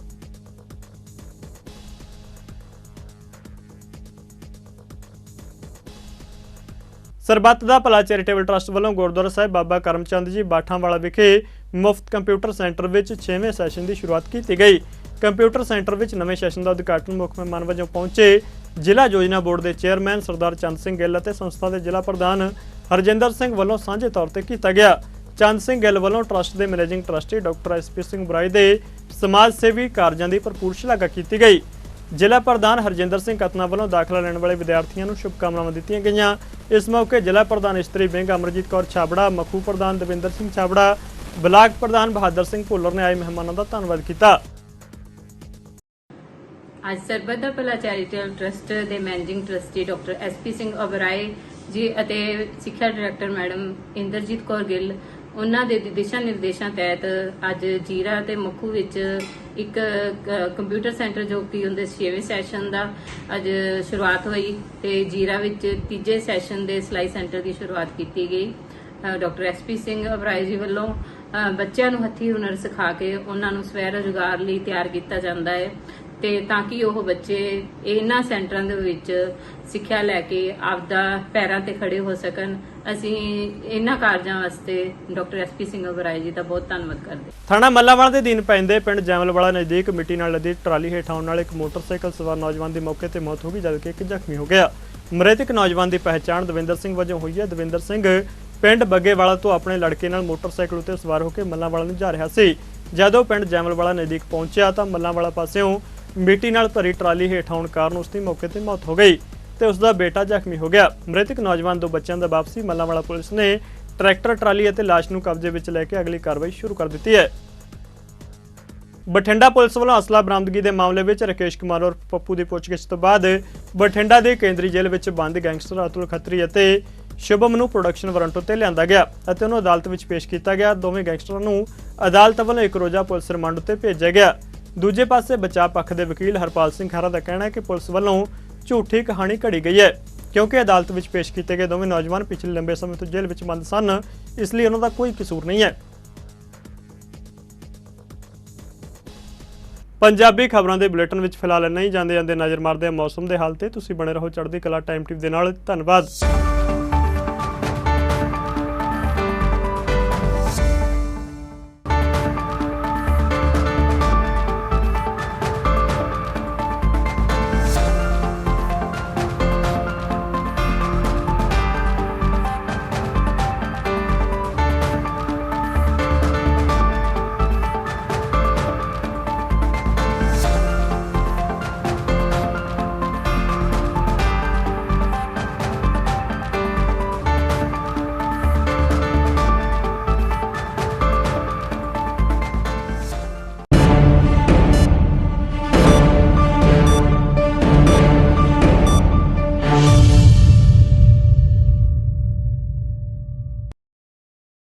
ਸਰਬੱਤ ਦਾ ਭਲਾ ਚੈਰੀਟੇਬਲ ਟਰਸਟ ਵੱਲੋਂ ਗੁਰਦੁਆਰਾ ਸਾਹਿਬ ਬਾਬਾ ਕਰਮਚੰਦ ਜੀ ਬਾਠਾਂਵਾਲਾ ਵਿਖੇ ਮੁਫਤ ਕੰਪਿਊਟਰ ਸੈਂਟਰ ਵਿੱਚ 6ਵੇਂ ਸੈਸ਼ਨ ਦੀ ਸ਼ੁਰੂਆਤ ਕੀਤੀ ਗਈ। ਕੰਪਿਊਟਰ ਸੈਂਟਰ ਵਿੱਚ ਨਵੇਂ ਸੈਸ਼ਨ ਦਾ ਉਦਘਾਟਨ ਮੁੱਖ ਮਹਿਮਾਨ ਵਜੋਂ ਪਹੁੰਚੇ ਜ਼ਿਲ੍ਹਾ ਯੋਜਨਾ ਬੋਰਡ ਦੇ ਚੇਅਰਮੈਨ ਸਰਦਾਰ ਚੰਦ ਸਿੰਘ ਗਿੱਲ ਅਤੇ ਸੰਸਥਾ ਦੇ ਜ਼ਿਲ੍ਹਾ ਪ੍ਰਧਾਨ ਹਰਜਿੰਦਰ ਸਿੰਘ ਵੱਲੋਂ ਸਾਂਝੇ ਤੌਰ ਤੇ ਕੀਤਾ ਗਿਆ। ਚੰਦ ਸਿੰਘ ਗਿੱਲ ਵੱਲੋਂ ਟਰਸਟ ਦੇ managing trustee doctor SP Singh Barai ਦੇ ਸਮਾਜ ਸੇਵੀ ਕਾਰਜਾਂ ਦੀ ਭਰਪੂਰ ਸ਼ਲਾਘਾ ਕੀਤੀ ਗਈ। ਜ਼ਿਲ੍ਹਾ ਪ੍ਰਧਾਨ ਹਰਜਿੰਦਰ ਸਿੰਘ ਕਤਨਾ ਵੱਲੋਂ ਦਾਖਲਾ ਲੈਣ ਵਾਲੇ ਵਿਦਿਆਰਥੀਆਂ ਨੂੰ ਸ਼ੁਭਕਾਮਨਾਵਾਂ ਦਿੱਤੀਆਂ ਗਈਆਂ। ਇਸ ਮੌਕੇ ਜ਼ਿਲ੍ਹਾ ਪ੍ਰਧਾਨ ਇਸਤਰੀ ਵਿੰਗ ਅਮਰਜੀਤ ਕੌਰ ਛਾਬੜਾ, ਮੱਖੂ ਪ੍ਰਧਾਨ ਦਵਿੰਦਰ ਸਿੰਘ ਛਾਬੜਾ, ਬਲਾਕ ਪ੍ਰਧਾਨ ਬਹਾਦਰ ਸਿੰਘ ਭੁੱਲਰ ਨੇ ਆਏ ਮਹਿਮਾਨਾਂ ਦਾ ਧੰਨਵਾਦ ਕੀਤਾ। ਅੱਜ ਸਰਬੱਤ ਦਾ ਭਲਾ ਚੈਰੀਟੇਬਲ ਟਰਸਟ ਦੇ managing trustee doctor SP Singh Oberoi ਜੀ ਅਤੇ ਸਿੱਖਿਆ ਡਾਇਰੈਕਟਰ ਮੈਡਮ ਇੰਦਰਜੀਤ ਕੌਰ ਗਿੱਲ, ਉਹਨਾਂ ਦੇ ਦਿਸ਼ਾ ਨਿਰਦੇਸ਼ਾਂ ਤਹਿਤ ਅੱਜ ਜੀਰਾ ਤੇ ਮੱਖੂ ਵਿੱਚ ਇੱਕ ਕੰਪਿਊਟਰ ਸੈਂਟਰ ਜੋ ਕਿ ਉਹਦੇ 6ਵੇਂ ਸੈਸ਼ਨ ਦਾ ਅੱਜ ਸ਼ੁਰੂਆਤ ਹੋਈ ਤੇ ਜੀਰਾ ਵਿੱਚ 3ਜੇ ਸੈਸ਼ਨ ਦੇ ਸਿਲਾਈ ਸੈਂਟਰ ਦੀ ਸ਼ੁਰੂਆਤ ਕੀਤੀ ਗਈ। ਡਾਕਟਰ ਐਸਪੀ ਸਿੰਘ ਅਬਰਾਏ ਜੀ ਵੱਲੋਂ ਬੱਚਿਆਂ ਨੂੰ ਹੱਥੀਂ ਹੁਨਰ ਸਿਖਾ ਕੇ ਉਹਨਾਂ ਨੂੰ ਸਵੈ ਰੁਜ਼ਗਾਰ ਲਈ ਤਿਆਰ ਕੀਤਾ ਜਾਂਦਾ ਹੈ ਤੇ ਤਾਂ ਕਿ ਉਹ ਬੱਚੇ ਇਹਨਾਂ ਸੈਂਟਰਾਂ ਦੇ ਵਿੱਚ ਸਿੱਖਿਆ ਲੈ ਕੇ ਆਪਦਾ ਪੈਰਾਂ ਤੇ ਖੜੇ ਹੋ ਸਕਣ। ਅਸੀਂ ਇਹਨਾਂ ਕਾਰਜਾਂ ਵਾਸਤੇ ਡਾਕਟਰ ਐਸਪੀ ਸਿੰਘ ਅਬਰਾਏ ਜੀ ਦਾ ਬਹੁਤ ਧੰਨਵਾਦ ਕਰਦੇ। ਥਾਣਾ ਮੱਲਾਵਾਲਾ ਦੇ ਦੀਨ ਪੈਂਦੇ ਪਿੰਡ ਜੈਮਲਵਾਲਾ ਨਜ਼ਦੀਕ ਮਿੱਟੀ ਨਾਲ ਲੱਦੀ ਟਰਾਲੀ ਹੇਠ ਆਉਣ ਨਾਲ ਇੱਕ ਮੋਟਰਸਾਈਕਲ ਸਵਾਰ ਨੌਜਵਾਨ ਦੀ ਮੌਕੇ ਤੇ ਮੌਤ ਹੋ ਗਈ, ਜਦਕਿ ਇੱਕ ਜ਼ਖਮੀ ਹੋ ਗਿਆ। ਮ੍ਰਿਤਕ ਨੌਜਵਾਨ ਦੀ ਪਹਿਚਾਣ ਦਵਿੰਦਰ ਸਿੰਘ ਵਜੋਂ ਹੋਈ ਹੈ। ਦਵਿੰਦਰ ਸਿੰਘ ਪਿੰਡ ਬੱਗੇਵਾਲਾ ਤੋਂ ਆਪਣੇ ਲੜਕੇ ਨਾਲ ਮੋਟਰਸਾਈਕਲ ਉੱਤੇ ਸਵਾਰ ਹੋ ਕੇ ਮੱਲਾਂਵਾਲਾ ਨੂੰ ਜਾ ਰਿਹਾ ਸੀ। ਜਦੋਂ ਪਿੰਡ ਜੈਮਲਵਾਲਾ ਨਜ਼ਦੀਕ ਪਹੁੰਚਿਆ ਤਾਂ ਮੱਲਾਂਵਾਲਾ ਪਾਸਿਓਂ ਮਿੱਟੀ ਨਾਲ ਭਰੀ ਟਰਾਲੀ ਹੇਠ ਆਉਣ ਕਾਰਨ ਉਸ ਦੀ ਮੌਕੇ ਤੇ ਮੌਤ ਹੋ ਗਈ ਤੇ ਉਸ ਦਾ ਬੇਟਾ ਜ਼ਖਮੀ ਹੋ ਗਿਆ। ਮ੍ਰਿਤਕ ਨੌਜਵਾਨ ਦੋ ਬੱਚਿਆਂ ਦਾ ਬਾਪ ਸੀ। ਮੱਲਾਂਵਾਲਾ ਪੁਲਿਸ ਨੇ ਟਰੈਕਟਰ ਟਰਾਲੀ ਅਤੇ ਲਾਸ਼ ਨੂੰ ਕਬਜ਼ੇ ਵਿੱਚ ਲੈ ਕੇ ਅਗਲੀ ਕਾਰਵਾਈ ਸ਼ੁਰੂ ਕਰ ਦਿੱਤੀ ਹੈ। ਬਠਿੰਡਾ ਪੁਲਿਸ ਵੱਲੋਂ ਅਸਲਾ ਬਰਾਮਦਗੀ ਦੇ ਮਾਮਲੇ ਵਿੱਚ ਰਕੇਸ਼ ਕੁਮਾਰ ਔਰ ਪੱਪੂ ਦੀ ਪੁੱਛਗਿੱਛ ਤੋਂ ਬਾਅਦ ਬਠਿੰਡਾ ਦੇ ਕੇਂਦਰੀ ਜੇਲ੍ਹ ਵਿੱਚ ਬੰਦ ਗੈਂਗਸਟਰ ਅਤੁਲ ਖੱਤਰੀ ਅਤੇ ਸ਼ੁਭਮ ਨੂੰ ਪ੍ਰੋਡਕਸ਼ਨ ਵਾਰੰਟ ਉੱਤੇ ਲਿਆਂਦਾ ਗਿਆ ਅਤੇ ਉਹਨੂੰ ਅਦਾਲਤ ਵਿੱਚ ਪੇਸ਼ ਕੀਤਾ ਗਿਆ। ਦੋਵੇਂ ਗੈਂਗਸਟਰਾਂ ਨੂੰ ਅਦਾਲਤ ਵੱਲੋਂ ਇੱਕ ਰੋਜ਼ਾ ਪੁਲਿਸ ਰਿਮਾਂਡ ਉੱਤੇ ਭੇਜਿਆ ਗਿਆ। ਦੂਜੇ ਪਾਸੇ ਬਚਾਅ ਪੱਖ ਦੇ ਵਕੀਲ ਹਰਪਾਲ ਸਿੰਘ ਖਾਰਾ ਦਾ ਕਹਿਣਾ ਹੈ ਕਿ ਪੁਲਿਸ ਵੱਲੋਂ ਝੂਠੀ ਕਹਾਣੀ ਘੜੀ ਗਈ ਹੈ ਕਿਉਂਕਿ ਅਦਾਲਤ ਵਿੱਚ ਪੇਸ਼ ਕੀਤੇ ਗਏ ਦੋਵੇਂ ਨੌਜਵਾਨ ਪਿਛਲੇ ਲੰਬੇ ਸਮੇਂ ਤੋਂ ਜੇਲ੍ਹ ਵਿੱਚ ਬੰਦ ਸਨ, ਇਸ ਲਈ ਉਹਨਾਂ ਦਾ ਕੋਈ ਕਸੂਰ ਨਹੀਂ ਹੈ। ਪੰਜਾਬੀ ਖਬਰਾਂ ਦੇ ਬੁਲੇਟਿਨ ਵਿੱਚ ਫਿਲਹਾਲ ਨਹੀਂ ਜਾਂਦੇ ਨਜ਼ਰ ਮਾਰਦੇ ਮੌਸਮ ਦੇ ਹਾਲ ਤੇ। ਤੁਸੀਂ ਬਣੇ ਰਹੋ ਚੜ੍ਹਦੀ ਕਲਾ ਟਾਈਮ ਟਿਪ ਦੇ ਨਾਲ। ਧੰਨਵਾਦ।